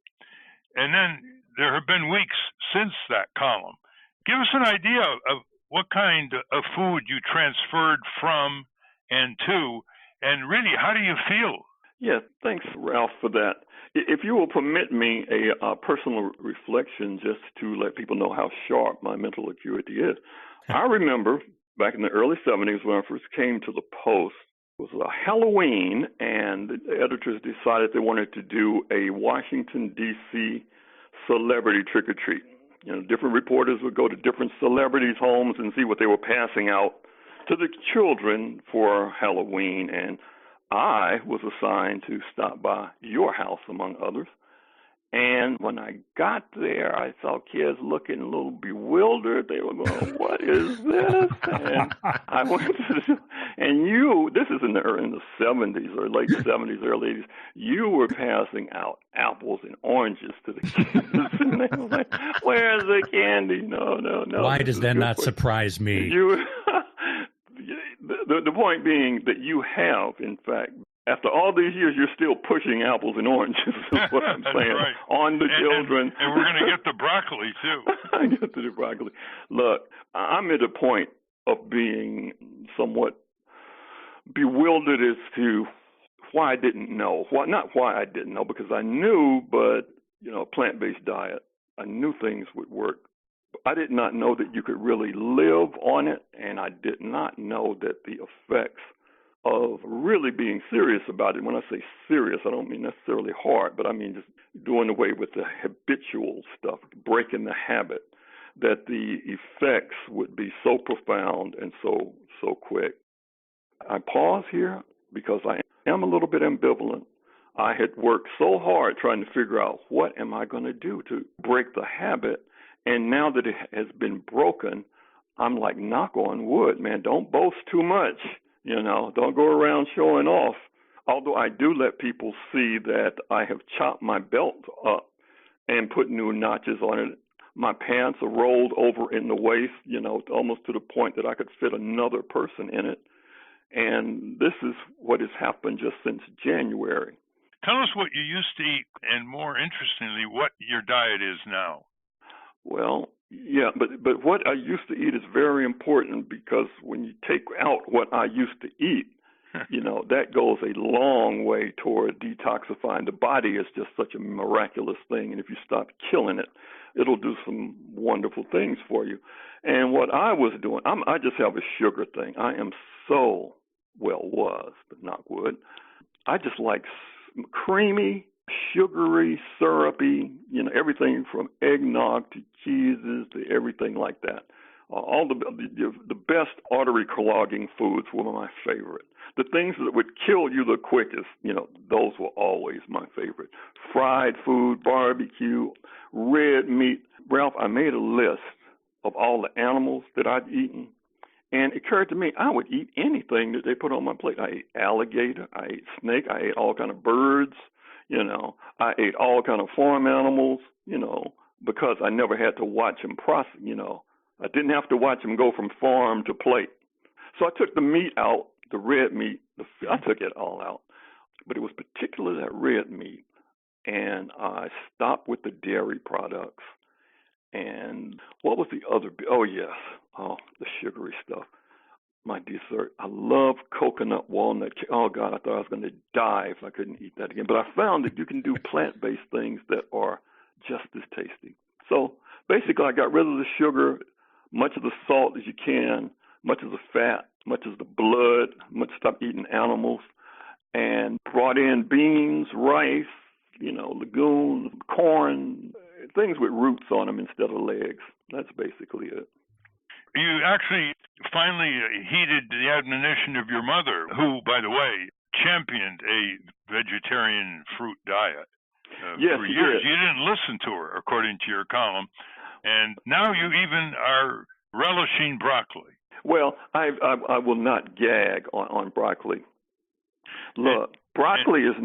And then there have been weeks since that column. Give us an idea of what kind of food you transferred from and to, and really, how do you feel? Yeah, thanks, Ralph, for that. If you will permit me a personal reflection just to let people know how sharp my mental acuity is. I remember back in the early 70s when I first came to the Post, It was Halloween, and the editors decided they wanted to do a Washington, D.C. celebrity trick-or-treat. Different reporters would go to different celebrities' homes and see what they were passing out to the children for Halloween, and I was assigned to stop by your house, among others. And when I got there, I saw kids looking a little bewildered. They were going, "What is this?" And I went to this is in the 70s or late 70s, early 80s. You were passing out apples and oranges to the kids. And they were like, "Where's the candy?" No. Why does that not surprise me? The point being that you have, in fact, after all these years, you're still pushing apples and oranges, is what I'm saying, right. on the children. And we're going to get the broccoli, too. I get to the broccoli. Look, I'm at a point of being somewhat bewildered as to why I didn't know. Not why I didn't know, because I knew, but, a plant-based diet, I knew things would work. I did not know that you could really live on it, and I did not know that the effects of really being serious about it. When I say serious, I don't mean necessarily hard, but I mean just doing away with the habitual stuff, breaking the habit, that the effects would be so profound and so quick. I pause here because I am a little bit ambivalent. I had worked so hard trying to figure out what am I going to do to break the habit, and now that it has been broken, I'm like, knock on wood, man, don't boast too much. Don't go around showing off. Although I do let people see that I have chopped my belt up and put new notches on it. My pants are rolled over in the waist, almost to the point that I could fit another person in it. And this is what has happened just since January. Tell us what you used to eat, and more interestingly, what your diet is now. Well, yeah, but what I used to eat is very important, because when you take out what I used to eat, that goes a long way toward detoxifying. The body is just such a miraculous thing, and if you stop killing it, it'll do some wonderful things for you. And what I was doing, I just have a sugar thing. I am was, but not would. I just like creamy, sugary, syrupy, everything from eggnog to cheeses to everything like that. All the best artery clogging foods were my favorite. The things that would kill you the quickest, those were always my favorite. Fried food, barbecue, red meat. Ralph, I made a list of all the animals that I'd eaten, and it occurred to me I would eat anything that they put on my plate. I ate alligator, I ate snake, I ate all kind of birds. I ate all kind of farm animals, because I never had to watch them process, I didn't have to watch them go from farm to plate. So I took the meat out, the red meat, I took it all out. But it was particularly that red meat. And I stopped with the dairy products. And what was the other? Oh, yes. Oh, the sugary stuff. My dessert. I love coconut walnut cake. Oh, God, I thought I was going to die if I couldn't eat that again. But I found that you can do plant-based things that are just as tasty. So basically, I got rid of the sugar, much of the salt as you can, much of the fat, much of the blood, stopped eating animals, and brought in beans, rice, legumes, corn, things with roots on them instead of legs. That's basically it. You actually finally heeded the admonition of your mother, who, by the way, championed a vegetarian fruit diet yes, for years. Did. You didn't listen to her, according to your column, and now you even are relishing broccoli. Well, I will not gag on broccoli. Look, broccoli is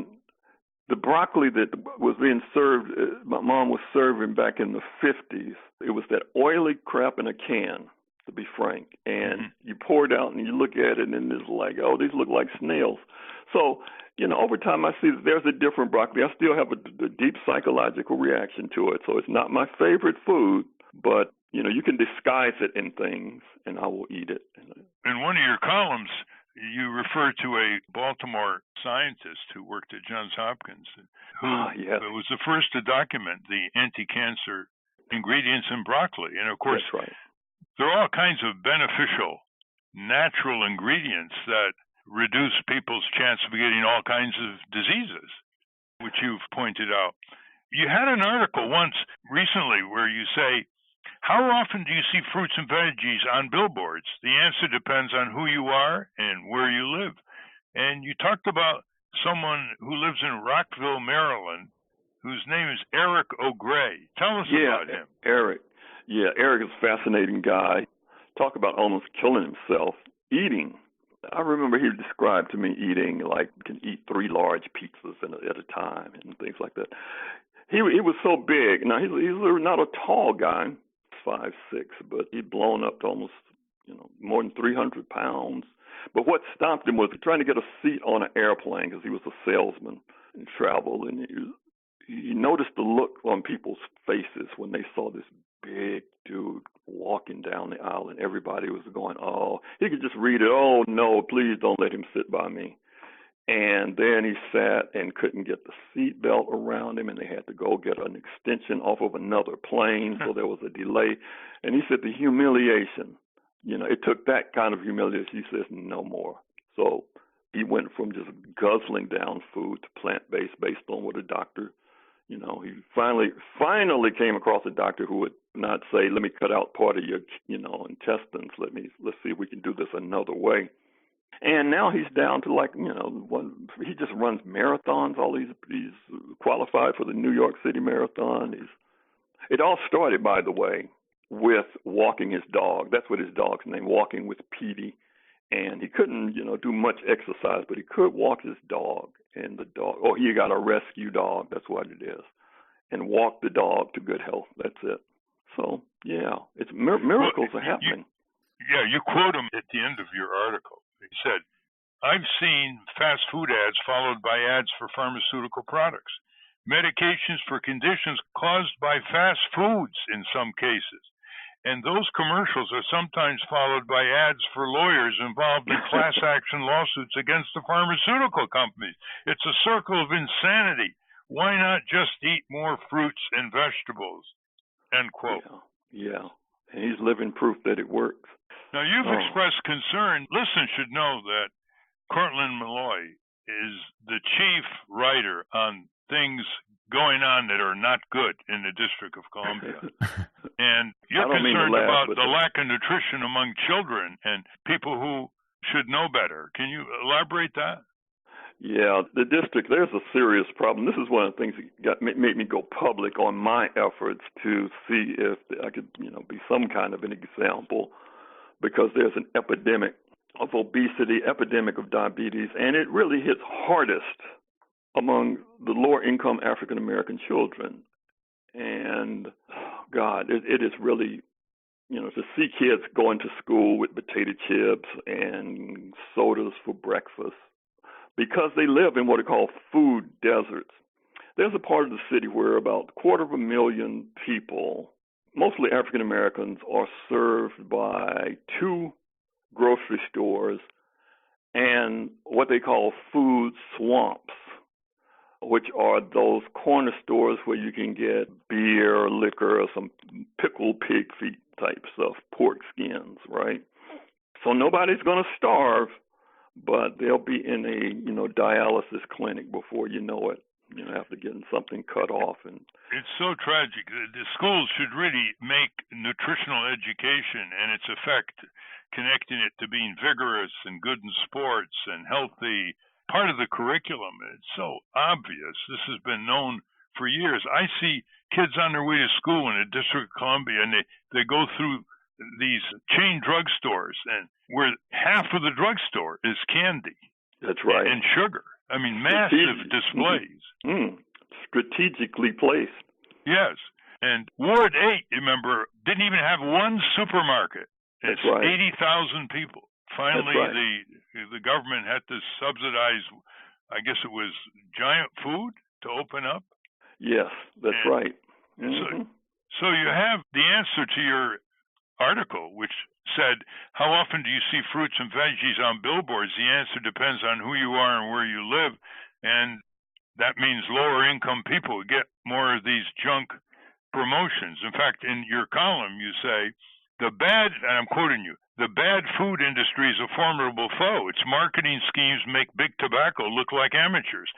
the broccoli that was being served. My mom was serving back in the 50s. It was that oily crap in a can, to be frank. And you pour it out and you look at it and it's like, oh, these look like snails. So, over time I see that there's a different broccoli. I still have a deep psychological reaction to it. So it's not my favorite food, but, you can disguise it in things and I will eat it. In one of your columns, you refer to a Baltimore scientist who worked at Johns Hopkins, who was the first to document the anti-cancer ingredients in broccoli. And, of course, that's right. There are all kinds of beneficial natural ingredients that reduce people's chance of getting all kinds of diseases, which you've pointed out. You had an article once recently where you say, how often do you see fruits and veggies on billboards? The answer depends on who you are and where you live. And you talked about someone who lives in Rockville, Maryland, whose name is Eric O'Gray. Tell us about him. Eric. Yeah, Eric is a fascinating guy. Talk about almost killing himself. Eating. I remember he described to me eating, like, can eat 3 large pizzas at a time and things like that. He was so big. Now, he's not a tall guy, 5'6", but he'd blown up to almost, more than 300 pounds. But what stopped him was trying to get a seat on an airplane because he was a salesman and traveled. And he noticed the look on people's faces when they saw this big dude walking down the aisle, and everybody was going, oh, he could just read it. Oh, no, please don't let him sit by me. And then he sat and couldn't get the seat belt around him, and they had to go get an extension off of another plane, so there was a delay. And he said the humiliation, it took that kind of humiliation. He says no more. So he went from just guzzling down food to plant-based based on what a doctor, he finally came across a doctor who would not say, let me cut out part of your, intestines. Let's see if we can do this another way. And now he's down to he just runs marathons. He's qualified for the New York City Marathon. It all started, by the way, with walking his dog. That's what his dog's name, Walking with Petey. And he couldn't, do much exercise, but he could walk his dog. And the dog, he got a rescue dog. That's what it is. And walk the dog to good health. That's it. So, yeah, it's miracles are happening. You quote him at the end of your article. He said, I've seen fast food ads followed by ads for pharmaceutical products, medications for conditions caused by fast foods in some cases. And those commercials are sometimes followed by ads for lawyers involved in class action lawsuits against the pharmaceutical companies. It's a circle of insanity. Why not just eat more fruits and vegetables? End quote. Yeah. And he's living proof that it works. Now, you've expressed concern. Listeners should know that Courtland Milloy is the chief writer on things going on that are not good in the District of Columbia. And you're concerned about the lack of nutrition among children and people who should know better. Can you elaborate that? Yeah, the district, there's a serious problem. This is one of the things that made me go public on my efforts to see if I could, be some kind of an example, because there's an epidemic of obesity, epidemic of diabetes, and it really hits hardest among the lower-income African-American children. And, God, it is really, to see kids going to school with potato chips and sodas for breakfast, because they live in what are called food deserts. There's a part of the city where about 250,000 people, mostly African Americans, are served by 2 grocery stores and what they call food swamps, which are those corner stores where you can get beer, liquor, or some pickled pig feet type stuff, pork skins, right? So nobody's going to starve, but they'll be in a dialysis clinic before you know it. After getting something cut off. And it's so tragic. The schools should really make nutritional education and its effect, connecting it to being vigorous and good in sports and healthy, part of the curriculum. It's so obvious. This has been known for years. I see kids on their way to school in the District of Columbia, and they go through these chain drugstores, and where half of the drugstore is candy. That's right. And sugar. I mean, massive displays. Strategically placed. Yes. And Ward 8, remember, didn't even have one supermarket. It's That's right. 80,000 people. Finally, right. the government had to subsidize, I guess it was Giant Food to open up. Yes, that's right. Mm-hmm. So you have the answer to your article, which said, how often do you see fruits and veggies on billboards? The answer depends on who you are and where you live. And that means lower income people get more of these junk promotions. In fact, in your column, you say, and I'm quoting you, The bad food industry is a formidable foe. Its marketing schemes make big tobacco look like amateurs.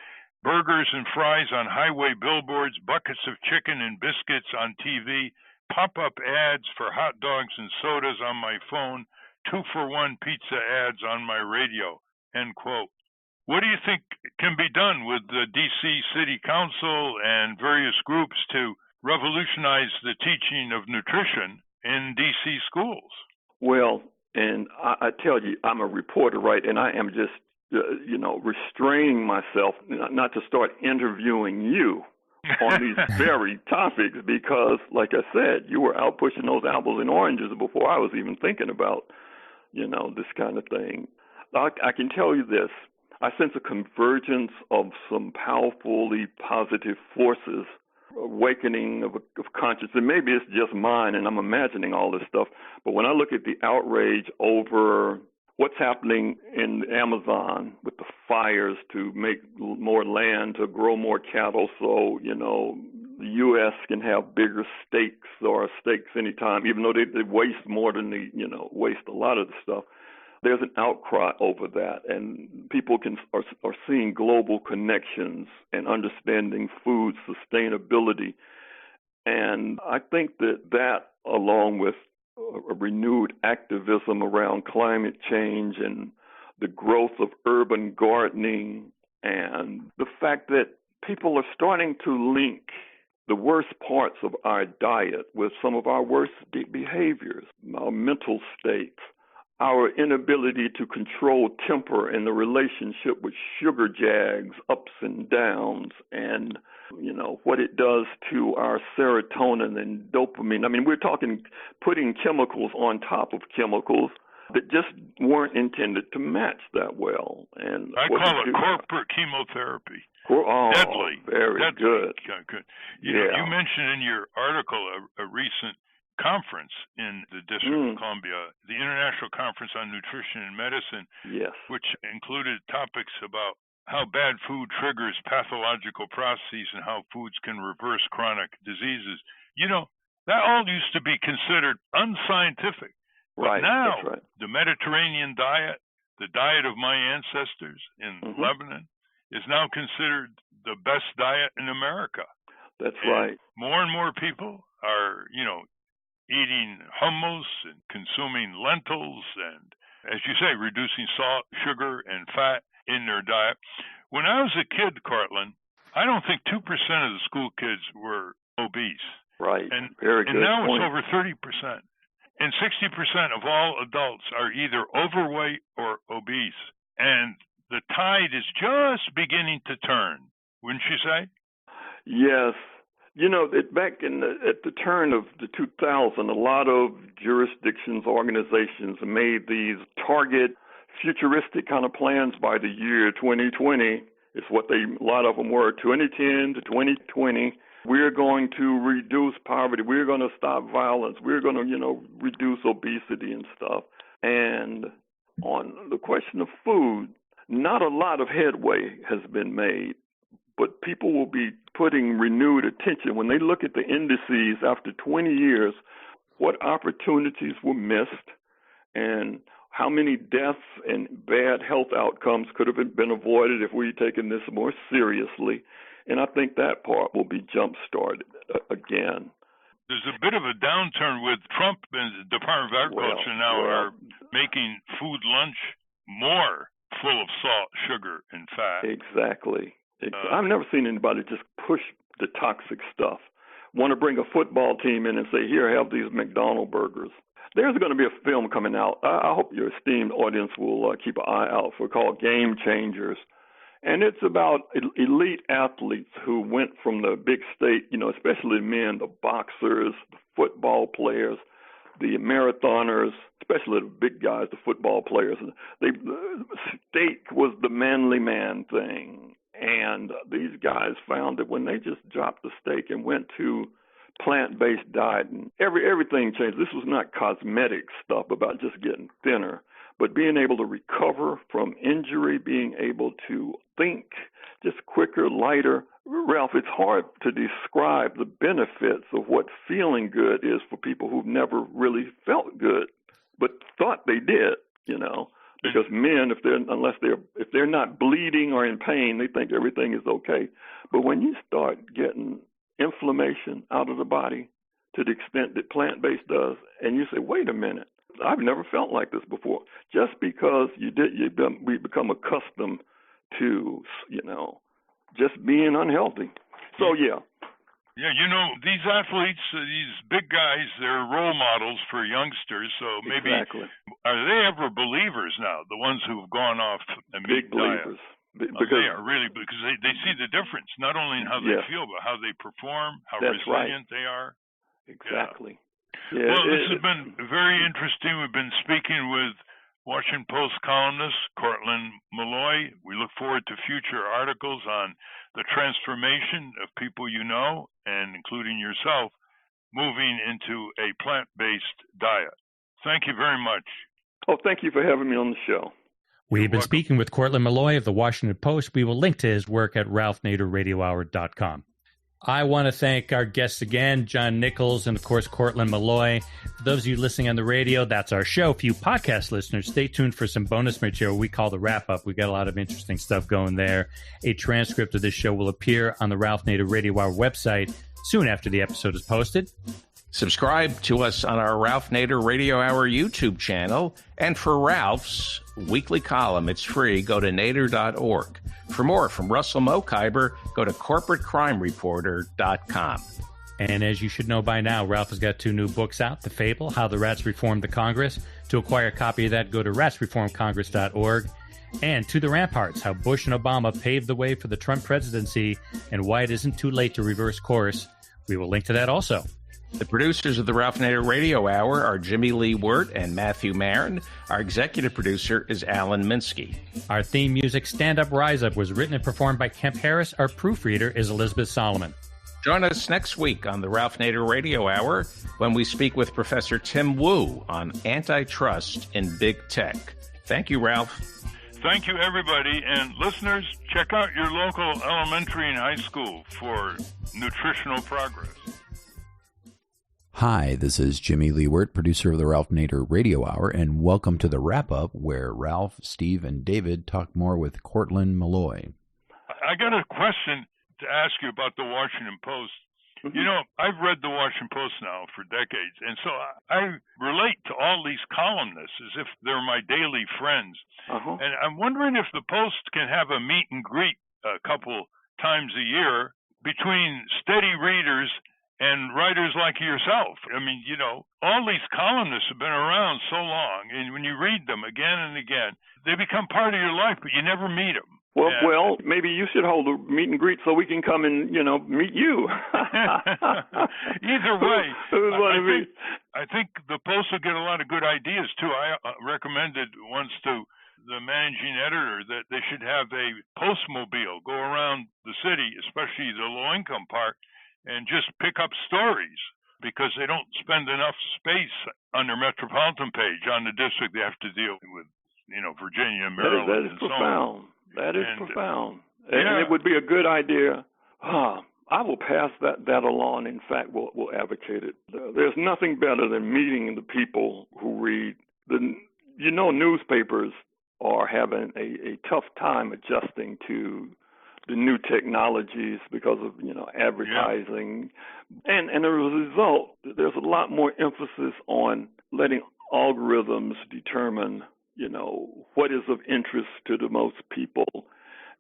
Burgers and fries on highway billboards, buckets of chicken and biscuits on TV, pop-up ads for hot dogs and sodas on my phone, 2-for-1 pizza ads on my radio, end quote. What do you think can be done with the D.C. City Council and various groups to revolutionize the teaching of nutrition in D.C. schools? Well, and I tell you, I'm a reporter, right? And I am just, restraining myself not to start interviewing you on these very topics because, like I said, you were out pushing those apples and oranges before I was even thinking about, this kind of thing. I can tell you this. I sense a convergence of some powerfully positive forces, awakening of consciousness. And maybe it's just mine and I'm imagining all this stuff. But when I look at the outrage over what's happening in Amazon with the fires to make more land, to grow more cattle so, the U.S. can have bigger steaks or steaks anytime, even though they waste more than they, waste a lot of the stuff. There's an outcry over that, and people are seeing global connections and understanding food sustainability. And I think that along with a renewed activism around climate change and the growth of urban gardening and the fact that people are starting to link the worst parts of our diet with some of our worst behaviors, our mental states, our inability to control temper and the relationship with sugar jags, ups and downs, and, what it does to our serotonin and dopamine. I mean, we're talking putting chemicals on top of chemicals that just weren't intended to match that well. And I call it corporate chemotherapy. Deadly. Very deadly. Good. You mentioned in your article a recent conference in the District of Columbia, the International Conference on Nutrition and Medicine, yes, which included topics about how bad food triggers pathological processes and how foods can reverse chronic diseases. That all used to be considered unscientific. Right. But now, that's right. The Mediterranean diet, the diet of my ancestors in Lebanon, is now considered the best diet in America. That's and right. More and more people are, eating hummus and consuming lentils and, as you say, reducing salt, sugar, and fat in their diet. When I was a kid, Courtland, I don't think 2% of the school kids were obese. Right. And, Very good and now point. it's over 30%. And 60% of all adults are either overweight or obese. And the tide is just beginning to turn, wouldn't you say? Yes. Back at the turn of the 2000, a lot of jurisdictions, organizations made these target futuristic kind of plans by the year 2020. It's what a lot of them were, 2010 to 2020. We're going to reduce poverty. We're going to stop violence. We're going to, reduce obesity and stuff. And on the question of food, not a lot of headway has been made, but people will be putting renewed attention. When they look at the indices after 20 years, what opportunities were missed and how many deaths and bad health outcomes could have been avoided if we'd taken this more seriously. And I think that part will be jump-started again. There's a bit of a downturn with Trump and the Department of Agriculture are making food lunch more full of salt, sugar, and fat. Exactly. I've never seen anybody just push the toxic stuff. Want to bring a football team in and say, here, have these McDonald's burgers. There's going to be a film coming out. I hope your esteemed audience will keep an eye out for, called Game Changers. And it's about elite athletes who went from the big state, especially men, the boxers, the football players, the marathoners, especially the big guys, the football players. The steak was the manly man thing. And these guys found that when they just dropped the steak and went to plant-based diet, and everything changed. This was not cosmetic stuff about just getting thinner, but being able to recover from injury, being able to think just quicker, lighter. Ralph, it's hard to describe the benefits of what feeling good is for people who've never really felt good but thought they did, because men, if they're not bleeding or in pain, they think everything is okay. But when you start getting inflammation out of the body to the extent that plant-based does, and you say, wait a minute, I've never felt like this before. Just because we become accustomed to, just being unhealthy. So, yeah. Yeah, these athletes, these big guys, they're role models for youngsters. So maybe, Are they ever believers now, the ones who've gone off a big believers? Because they are really, because they see the difference, not only in how they feel, but how they perform, how resilient they are. Exactly. Yeah. Well, this has been very interesting. We've been speaking with Washington Post columnist Courtland Milloy. We look forward to future articles on the transformation of people and including yourself, moving into a plant-based diet. Thank you very much. Oh, thank you for having me on the show. We've been speaking with Courtland Milloy of the Washington Post. We will link to his work at ralphnaderradiohour.com. I want to thank our guests again, John Nichols and, of course, Courtland Milloy. For those of you listening on the radio, that's our show. For you podcast listeners, stay tuned for some bonus material we call the wrap-up. We got a lot of interesting stuff going there. A transcript of this show will appear on the Ralph Nader Radio Hour website soon after the episode is posted. Subscribe to us on our Ralph Nader Radio Hour YouTube channel. And for Ralph's weekly column, it's free. Go to nader.org. For more from Russell Mokhiber, go to corporatecrimereporter.com. And as you should know by now, Ralph has got 2 new books out, The Fable, How the Rats Reformed the Congress. To acquire a copy of that, go to ratsreformcongress.org. And To the Ramparts, How Bush and Obama Paved the Way for the Trump Presidency and Why It Isn't Too Late to Reverse Course. We will link to that also. The producers of the Ralph Nader Radio Hour are Jimmy Lee Wirt and Matthew Marin. Our executive producer is Alan Minsky. Our theme music, Stand Up, Rise Up, was written and performed by Kemp Harris. Our proofreader is Elizabeth Solomon. Join us next week on the Ralph Nader Radio Hour when we speak with Professor Tim Wu on antitrust in big tech. Thank you, Ralph. Thank you, everybody. And listeners, check out your local elementary and high school for nutritional progress. Hi, this is Jimmy Lee Wirt, producer of the Ralph Nader Radio Hour, and welcome to the wrap-up where Ralph, Steve, and David talk more with Courtland Milloy. I got a question to ask you about the Washington Post. I've read the Washington Post now for decades, and so I relate to all these columnists as if they're my daily friends. And I'm wondering if the Post can have a meet and greet a couple times a year between steady readers and writers like yourself. I mean, all these columnists have been around so long, and when you read them again and again, they become part of your life, but you never meet them. Well, maybe you should hold a meet and greet so we can come and, meet you. Either way, I think the Post will get a lot of good ideas, too. I recommended once to the managing editor that they should have a Postmobile go around the city, especially the low-income part, and just pick up stories, because they don't spend enough space on their metropolitan page on the district they have to deal with, Virginia, Maryland, that is profound. That is profound. And it would be a good idea. I will pass that along. In fact, we'll advocate it. There's nothing better than meeting the people who read. Newspapers are having a tough time adjusting to the new technologies because of, advertising. And as a result, there's a lot more emphasis on letting algorithms determine, what is of interest to the most people.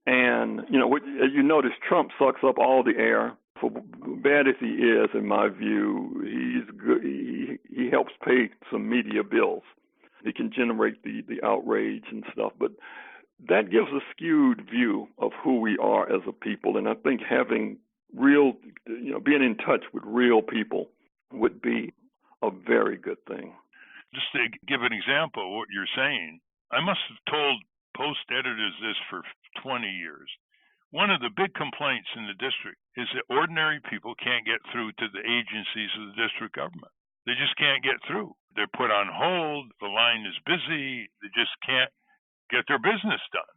And, as you notice, Trump sucks up all the air. For bad as he is, in my view, he's good. He helps pay some media bills. He can generate the outrage and stuff, but that gives a skewed view of who we are as a people. And I think having being in touch with real people would be a very good thing. Just to give an example of what you're saying, I must have told Post editors this for 20 years. One of the big complaints in the district is that ordinary people can't get through to the agencies of the district government. They just can't get through. They're put on hold. The line is busy. They just can't get their business done.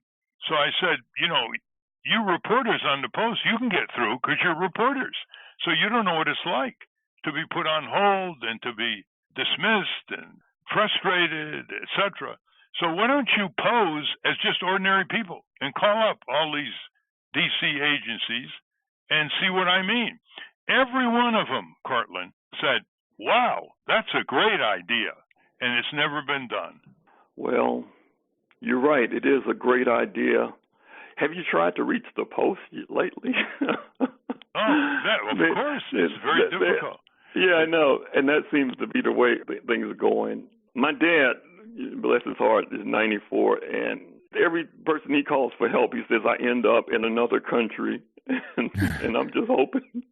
So I said, you reporters on the Post, you can get through because you're reporters. So you don't know what it's like to be put on hold and to be dismissed and frustrated, etc. So why don't you pose as just ordinary people and call up all these DC agencies and see what I mean? Every one of them, Courtland, said, wow, that's a great idea, and it's never been done. Well, you're right. It is a great idea. Have you tried to reach the Post lately? Of course. It's very difficult. Yeah, I know. And that seems to be the way things are going. My dad, bless his heart, is 94, and every person he calls for help, he says, I end up in another country, and I'm just hoping.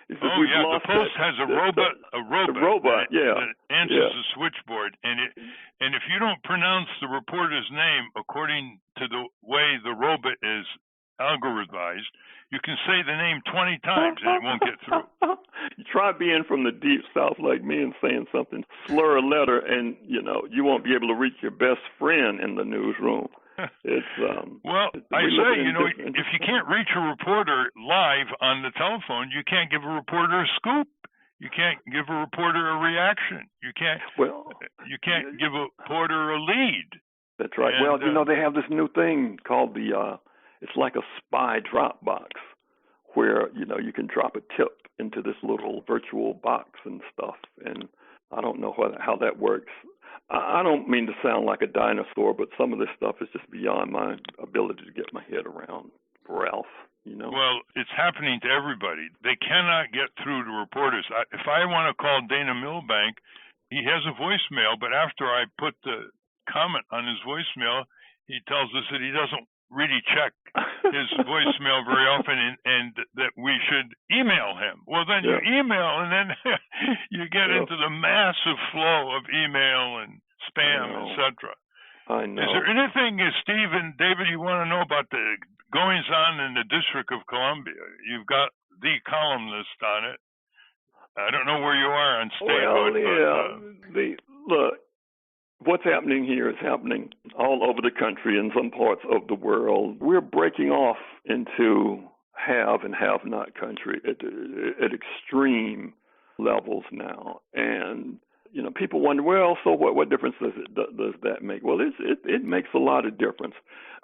He says, the Post has a robot that answers the switchboard, and if you don't pronounce the reporter's name according to the way the robot is algorithmized, you can say the name 20 times and it won't get through. You try being from the deep south like me and saying something, slur a letter, and you won't be able to reach your best friend in the newsroom. It's if you can't reach a reporter live on the telephone, you can't give a reporter a scoop. You can't give a reporter a reaction. You can't give a reporter a lead. That's right. And, they have this new thing called it's like a spy drop box where, you can drop a tip into this little virtual box and stuff. And I don't know how that works. I don't mean to sound like a dinosaur, but some of this stuff is just beyond my ability to get my head around, Ralph. Well, it's happening to everybody. They cannot get through to reporters. If I want to call Dana Milbank, he has a voicemail, but after I put the comment on his voicemail, he tells us that he doesn't really check his voicemail very often and that we should email him. Well, then you email, and then you get into the massive flow of email and spam, etc. I know. Is there anything, Steve and David, you want to know about the goings-on in the District of Columbia? You've got the columnist on it. I don't know where you are on statehood. Look, what's happening here is happening all over the country in some parts of the world. We're breaking off into have and have not country at extreme levels now. And, people wonder, well, so what difference does that make? Well, it makes a lot of difference.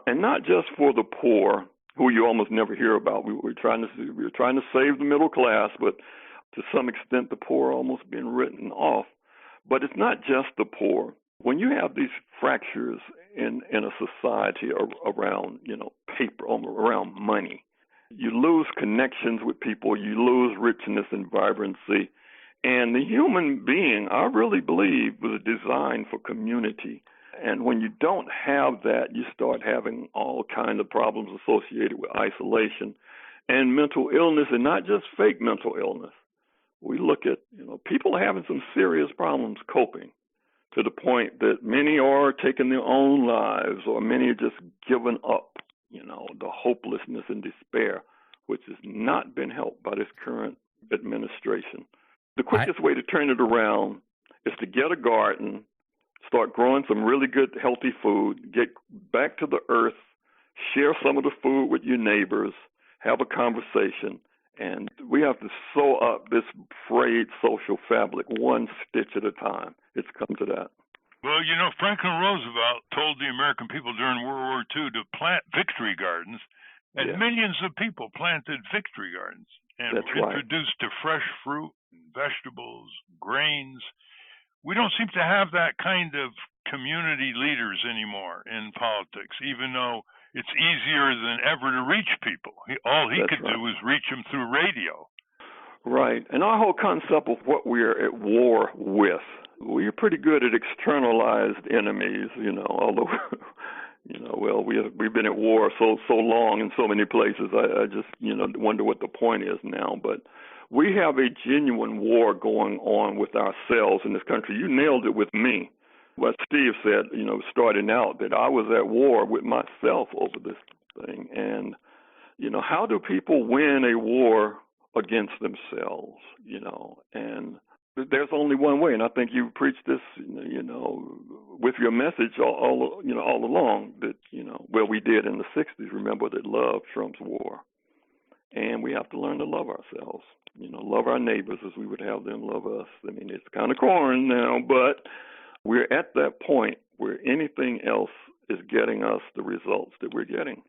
And not just for the poor, who you almost never hear about. We're trying to save the middle class, but to some extent the poor are almost being written off. But it's not just the poor. When you have these fractures in a society around, paper, around money, you lose connections with people, you lose richness and vibrancy. And the human being, I really believe, was designed for community. And when you don't have that, you start having all kinds of problems associated with isolation and mental illness, and not just fake mental illness. We look at, people having some serious problems coping, to the point that many are taking their own lives, or many are just giving up, the hopelessness and despair, which has not been helped by this current administration. The quickest way to turn it around is to get a garden, start growing some really good, healthy food, get back to the earth, share some of the food with your neighbors, have a conversation, and we have to sew up this frayed social fabric one stitch at a time. It's come to that. Well, Franklin Roosevelt told the American people during World War II to plant victory gardens, and millions of people planted victory gardens and were introduced to fresh fruit and vegetables, grains. We don't seem to have that kind of community leaders anymore in politics, even though it's easier than ever to reach people. All he could do was reach them through radio. Right. And our whole concept of what we're at war with, we're pretty good at externalized enemies, although, we've been at war so long in so many places. I just, wonder what the point is now. But we have a genuine war going on with ourselves in this country. You nailed it with me. What Steve said, starting out, that I was at war with myself over this thing. And, how do people win a war against themselves, and there's only one way. And I think you preached this, with your message all along that, we did in the 60s, remember that love trumps war. And we have to learn to love ourselves, love our neighbors as we would have them love us. I mean, it's kind of corny now, but we're at that point where anything else is getting us the results that we're getting.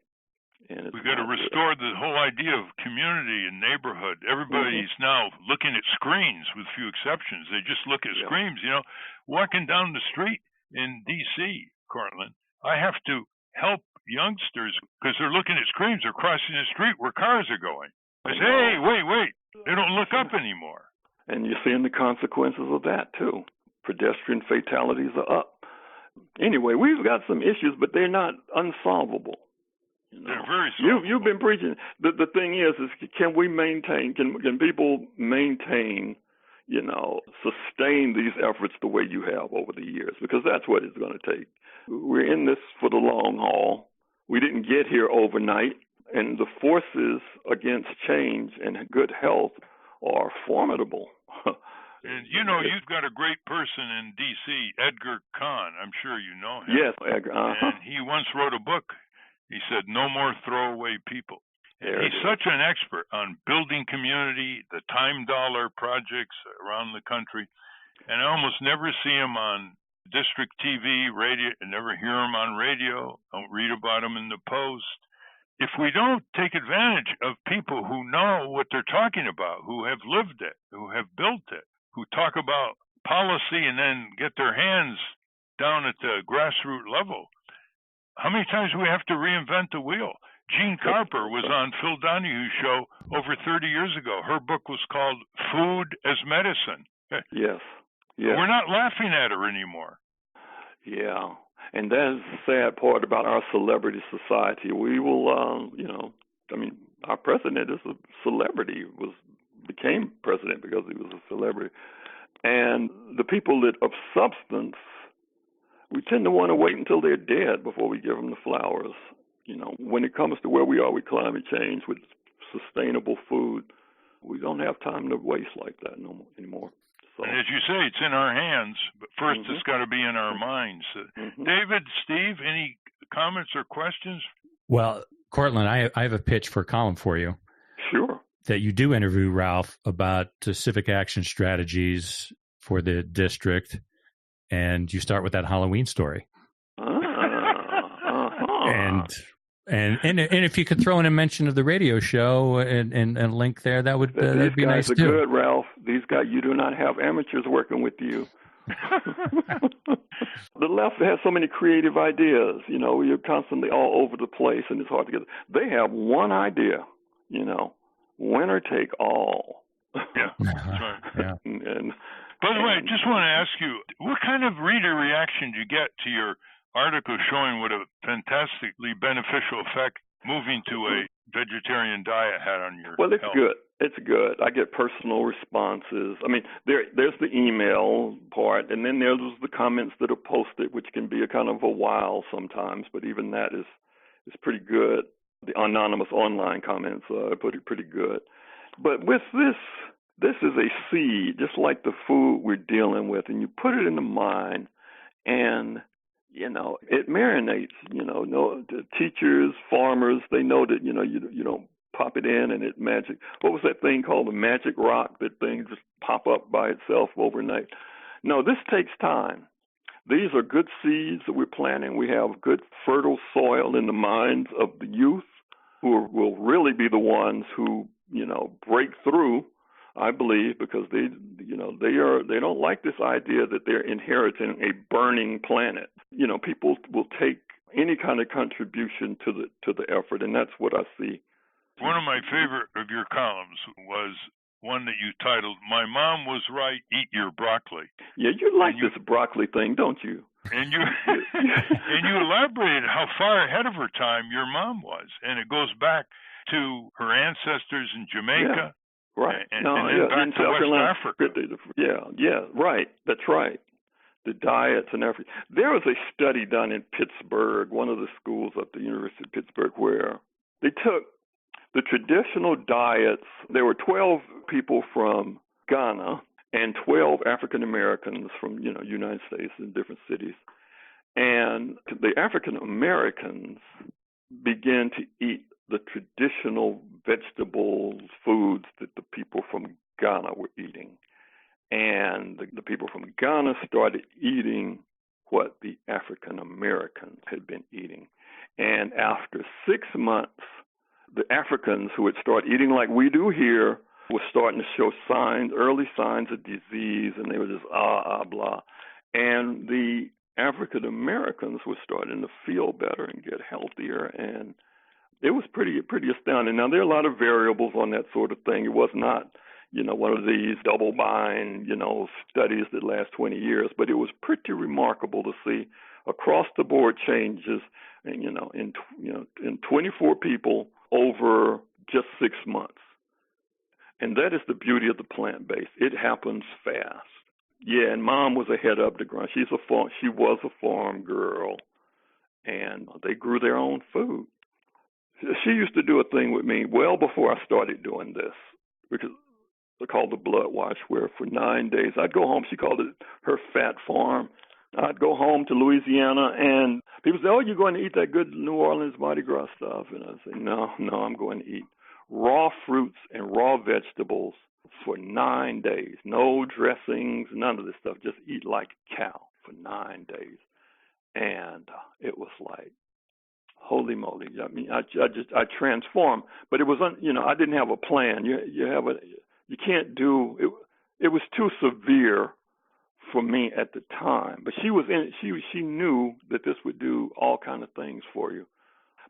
And we've got to restore the whole idea of community and neighborhood. Everybody's now looking at screens with few exceptions. They just look at screens. You know, walking down the street in D.C., Courtland, I have to help youngsters because they're looking at screens. They're crossing the street where cars are going. I say, hey, wait. They don't look up anymore. And you're seeing the consequences of that, too. Pedestrian fatalities are up. Anyway, we've got some issues, but they're not unsolvable. You know, they're very solvable. You've been preaching. The thing is can we maintain, can people maintain, you know, sustain these efforts the way you have over the years? Because that's what it's going to take. We're in this for the long haul. We didn't get here overnight, and the forces against change and good health are formidable. And, you know, you've got a great person in D.C., Edgar Kahn. I'm sure you know him. Yes, Edgar. And he once wrote a book. He said, no more throwaway people. And he's such an expert on building community, the time dollar projects around the country. And I almost never see him on district TV, radio, and never hear him on radio. Don't read about him in the Post. If we don't take advantage of people who know what they're talking about, who have lived it, who have built it, who talk about policy and then get their hands down at the grassroots level, how many times do we have to reinvent the wheel? Jean Carper was on Phil Donahue's show over 30 years ago. Her book was called Food as Medicine. Yes. We're not laughing at her anymore. Yeah. And that's the sad part about our celebrity society. We will, you know, I mean, our president is a celebrity, became president because he was a celebrity. And the people that of substance, we tend to want to wait until they're dead before we give them the flowers. You know, when it comes to where we are with climate change, with sustainable food, we don't have time to waste like that anymore. So. And as you say, it's in our hands, but first it's got to be in our minds. David, Steve, any comments or questions? Well, Courtland, I have a pitch for a column for you. Sure. That you do interview Ralph about civic action strategies for the district, and you start with that Halloween story. And if you could throw in a mention of the radio show and a link there, that'd be nice too. These guys are good, Ralph. These guys, you do not have amateurs working with you. The left has so many creative ideas. You know, you're constantly all over the place, and it's hard to get. They have one idea. You know, winner take all. Yeah, that's right. Yeah. And by the way, I just want to ask you, what kind of reader reaction do you get to your article showing what a fantastically beneficial effect moving to a vegetarian diet had on your Well, it's health? good. It's good. I get personal responses. I mean, there's the email part, and then there's the comments that are posted, which can be a kind of a while sometimes, but even that is pretty good. The anonymous online comments are pretty good. But with this is a seed, just like the food we're dealing with, and you put it in the mind, and you know, it marinates. You know, the teachers, farmers, they know that, you know, you don't pop it in and it magic. What was that thing called, the magic rock? That thing just pop up by itself overnight. No, this takes time. These are good seeds that we're planting. We have good fertile soil in the minds of the youth, who will really be the ones who, you know, break through, I believe, because they don't like this idea that they're inheriting a burning planet. You know, people will take any kind of contribution to the effort, and that's what I see. One of my favorite of your columns was one that you titled, "My Mom Was Right, Eat Your Broccoli." Yeah, you like this broccoli thing, don't you? And you elaborated how far ahead of her time your mom was, and it goes back to her ancestors in Jamaica. Yeah, right. And then back to West Africa. Yeah, right. That's right. The diets and everything. There was a study done in Pittsburgh, one of the schools at the University of Pittsburgh, where they took the traditional diets. There were 12 people from Ghana and 12 African Americans from, you know, United States in different cities. And the African Americans began to eat the traditional vegetables, foods that the people from Ghana were eating. And the people from Ghana started eating what the African Americans had been eating. And after 6 months, the Africans who had started eating like we do here were starting to show early signs of disease, and they were just blah. And the African Americans were starting to feel better and get healthier, and it was pretty astounding. Now, there are a lot of variables on that sort of thing. It was not, one of these double-blind, studies that last 20 years, but it was pretty remarkable to see across-the-board changes, and, in 24 people over just 6 months. And that is the beauty of the plant-based. It happens fast. Yeah, and Mom was ahead of the ground. She was a farm girl, and they grew their own food. She used to do a thing with me well before I started doing this, because they called the blood wash, where for 9 days I'd go home. She called it her fat farm. I'd go home to Louisiana, and people say, "Oh, you're going to eat that good New Orleans Mardi Gras stuff?" And I'd say, No, I'm going to eat raw fruits and raw vegetables for 9 days. No dressings, none of this stuff. Just eat like a cow for 9 days. And it was like, holy moly. I mean, I transformed, but it was, I didn't have a plan. You can't do it. It was too severe for me at the time, but she knew that this would do all kind of things for you.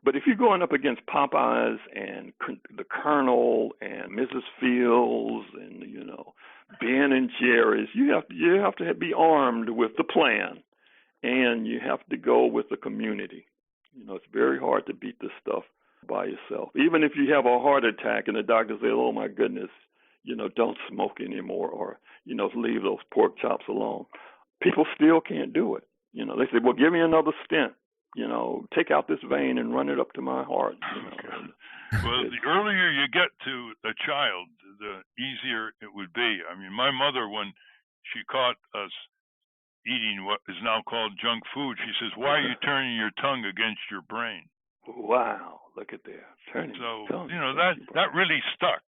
But if you're going up against Popeyes and the Colonel and Mrs. Fields and, Ben and Jerry's, you have to be armed with the plan, and you have to go with the community. It's very hard to beat this stuff by yourself. Even if you have a heart attack and the doctor says, "Oh my goodness, don't smoke anymore," or, leave those pork chops alone. People still can't do it. They say, "Well, give me another stent. Take out this vein and run it up to my heart." Well, the earlier you get to a child, the easier it would be. I mean, my mother, when she caught us eating what is now called junk food, she says, "Why are you turning your tongue against your brain?" Wow, look at that. Turning so, tongue that really stuck.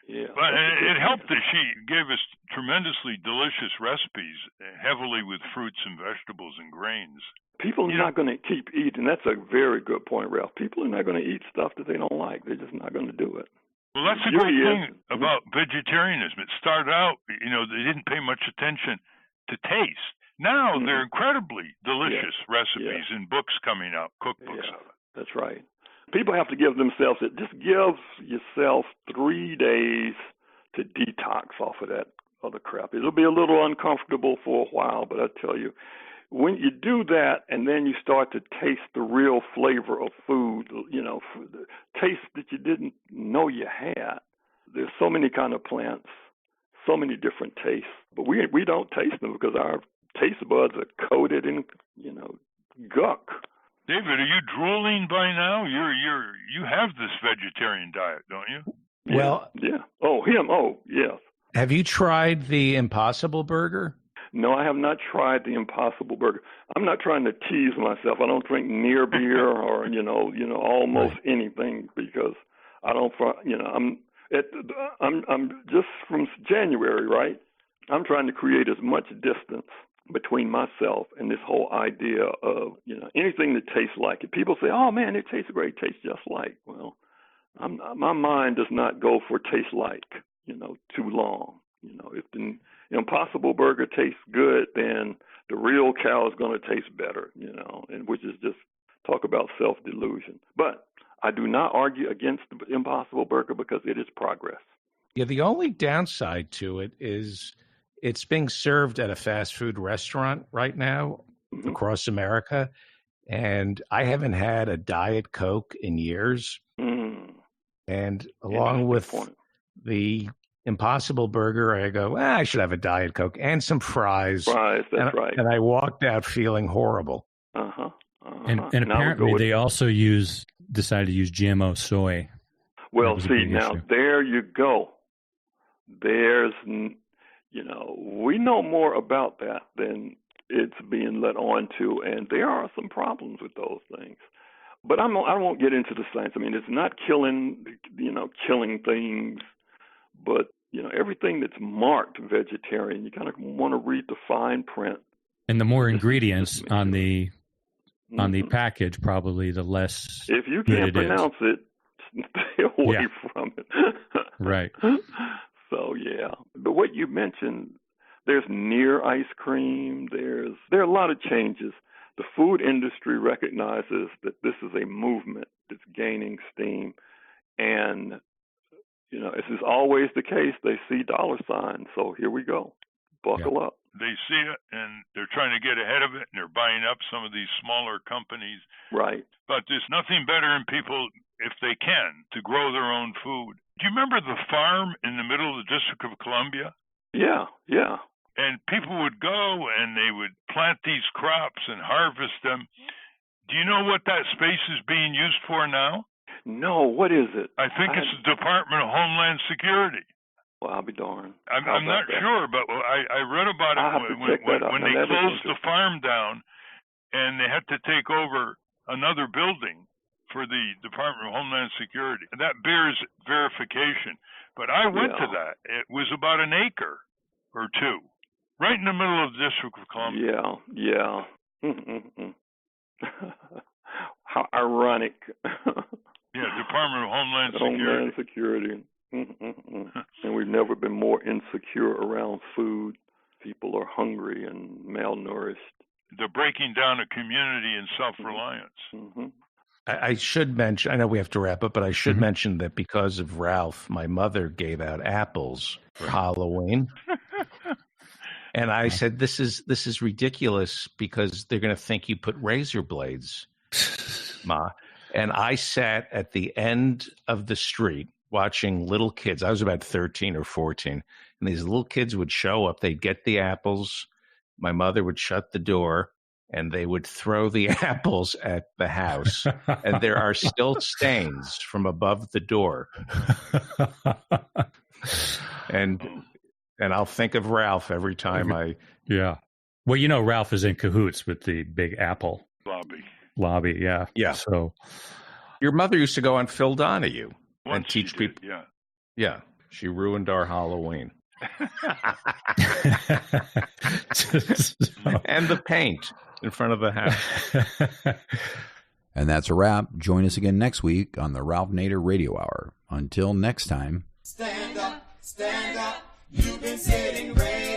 Yeah, but it helped that she gave us tremendously delicious recipes, heavily with fruits and vegetables and grains. People are not going to keep eating. That's a very good point, Ralph. People are not going to eat stuff that they don't like. They're just not going to do it. Well, that's the great thing about vegetarianism. It started out, they didn't pay much attention to taste. Now they're incredibly delicious recipes and books coming out, cookbooks of it. That's right. People have to give themselves it. Just give yourself 3 days to detox off of that other crap. It'll be a little uncomfortable for a while, but I tell you, when you do that and then you start to taste the real flavor of food, taste that you didn't know you had. There's so many kind of plants, so many different tastes, but we don't taste them because our taste buds are coated in, gunk. David, are you drooling by now? You have this vegetarian diet, don't you? Well, yeah. Oh, him. Oh, yes. Have you tried the Impossible Burger? No, I have not tried the Impossible Burger. I'm not trying to tease myself. I don't drink near beer or almost anything because I don't. I'm just from January, right? I'm trying to create as much distance between myself and this whole idea of anything that tastes like it. People say, "Oh man, it tastes great, tastes just like." Well, my mind does not go for taste like too long. If the Impossible Burger tastes good, then the real cow is going to taste better. And which is just talk about self-delusion. But I do not argue against the Impossible Burger because it is progress. Yeah, the only downside to it is it's being served at a fast food restaurant right now across America, and I haven't had a Diet Coke in years. And along with the Impossible Burger, I go, I should have a Diet Coke and some fries. That's right. And I walked out feeling horrible. And apparently they also decided to use GMO soy. Well, see, now there you go. There's, we know more about that than it's being let on to, and there are some problems with those things. But I won't get into the science. I mean, it's not killing things, but everything that's marked vegetarian, you kind of want to read the fine print And the more ingredients on the package, probably the less. If you can't pronounce it, stay away from it. Right. So but what you mentioned, there's near ice cream. There are a lot of changes. The food industry recognizes that this is a movement that's gaining steam, and as is always the case, they see dollar signs. So here we go. Buckle up. They see it, and they're trying to get ahead of it, and they're buying up some of these smaller companies. Right. But there's nothing better in people, if they can, to grow their own food. Do you remember the farm in the middle of the District of Columbia? Yeah. And people would go, and they would plant these crops and harvest them. Do you know what that space is being used for now? No, what is it? I think it's the Department of Homeland Security. Well, I'll be darned. I'm not sure, but I read about it when they closed the farm down, and they had to take over another building for the Department of Homeland Security. That bears verification. But I went to that. It was about an acre or two, right in the middle of the District of Columbia. Yeah. How ironic. Department of Homeland Security. And we've never been more insecure around food. People are hungry and malnourished. The breaking down of community and self-reliance. Mm-hmm. I should mention, I know we have to wrap up, but I should mention that because of Ralph, my mother gave out apples for Halloween. And I said, this is ridiculous because they're going to think you put razor blades, Ma. And I sat at the end of the street watching little kids. I was about 13 or 14. And these little kids would show up. They'd get the apples. My mother would shut the door, and they would throw the apples at the house. And there are still stains from above the door. And I'll think of Ralph every time I... Yeah. Well, Ralph is in cahoots with the Big Apple lobby. Yeah. Yeah. So your mother used to go on Phil Donahue and teach people. Yeah. Yeah. She ruined our Halloween. And the paint in front of the house. And that's a wrap. Join us again next week on the Ralph Nader Radio Hour. Until next time. Stand up, you've been sitting way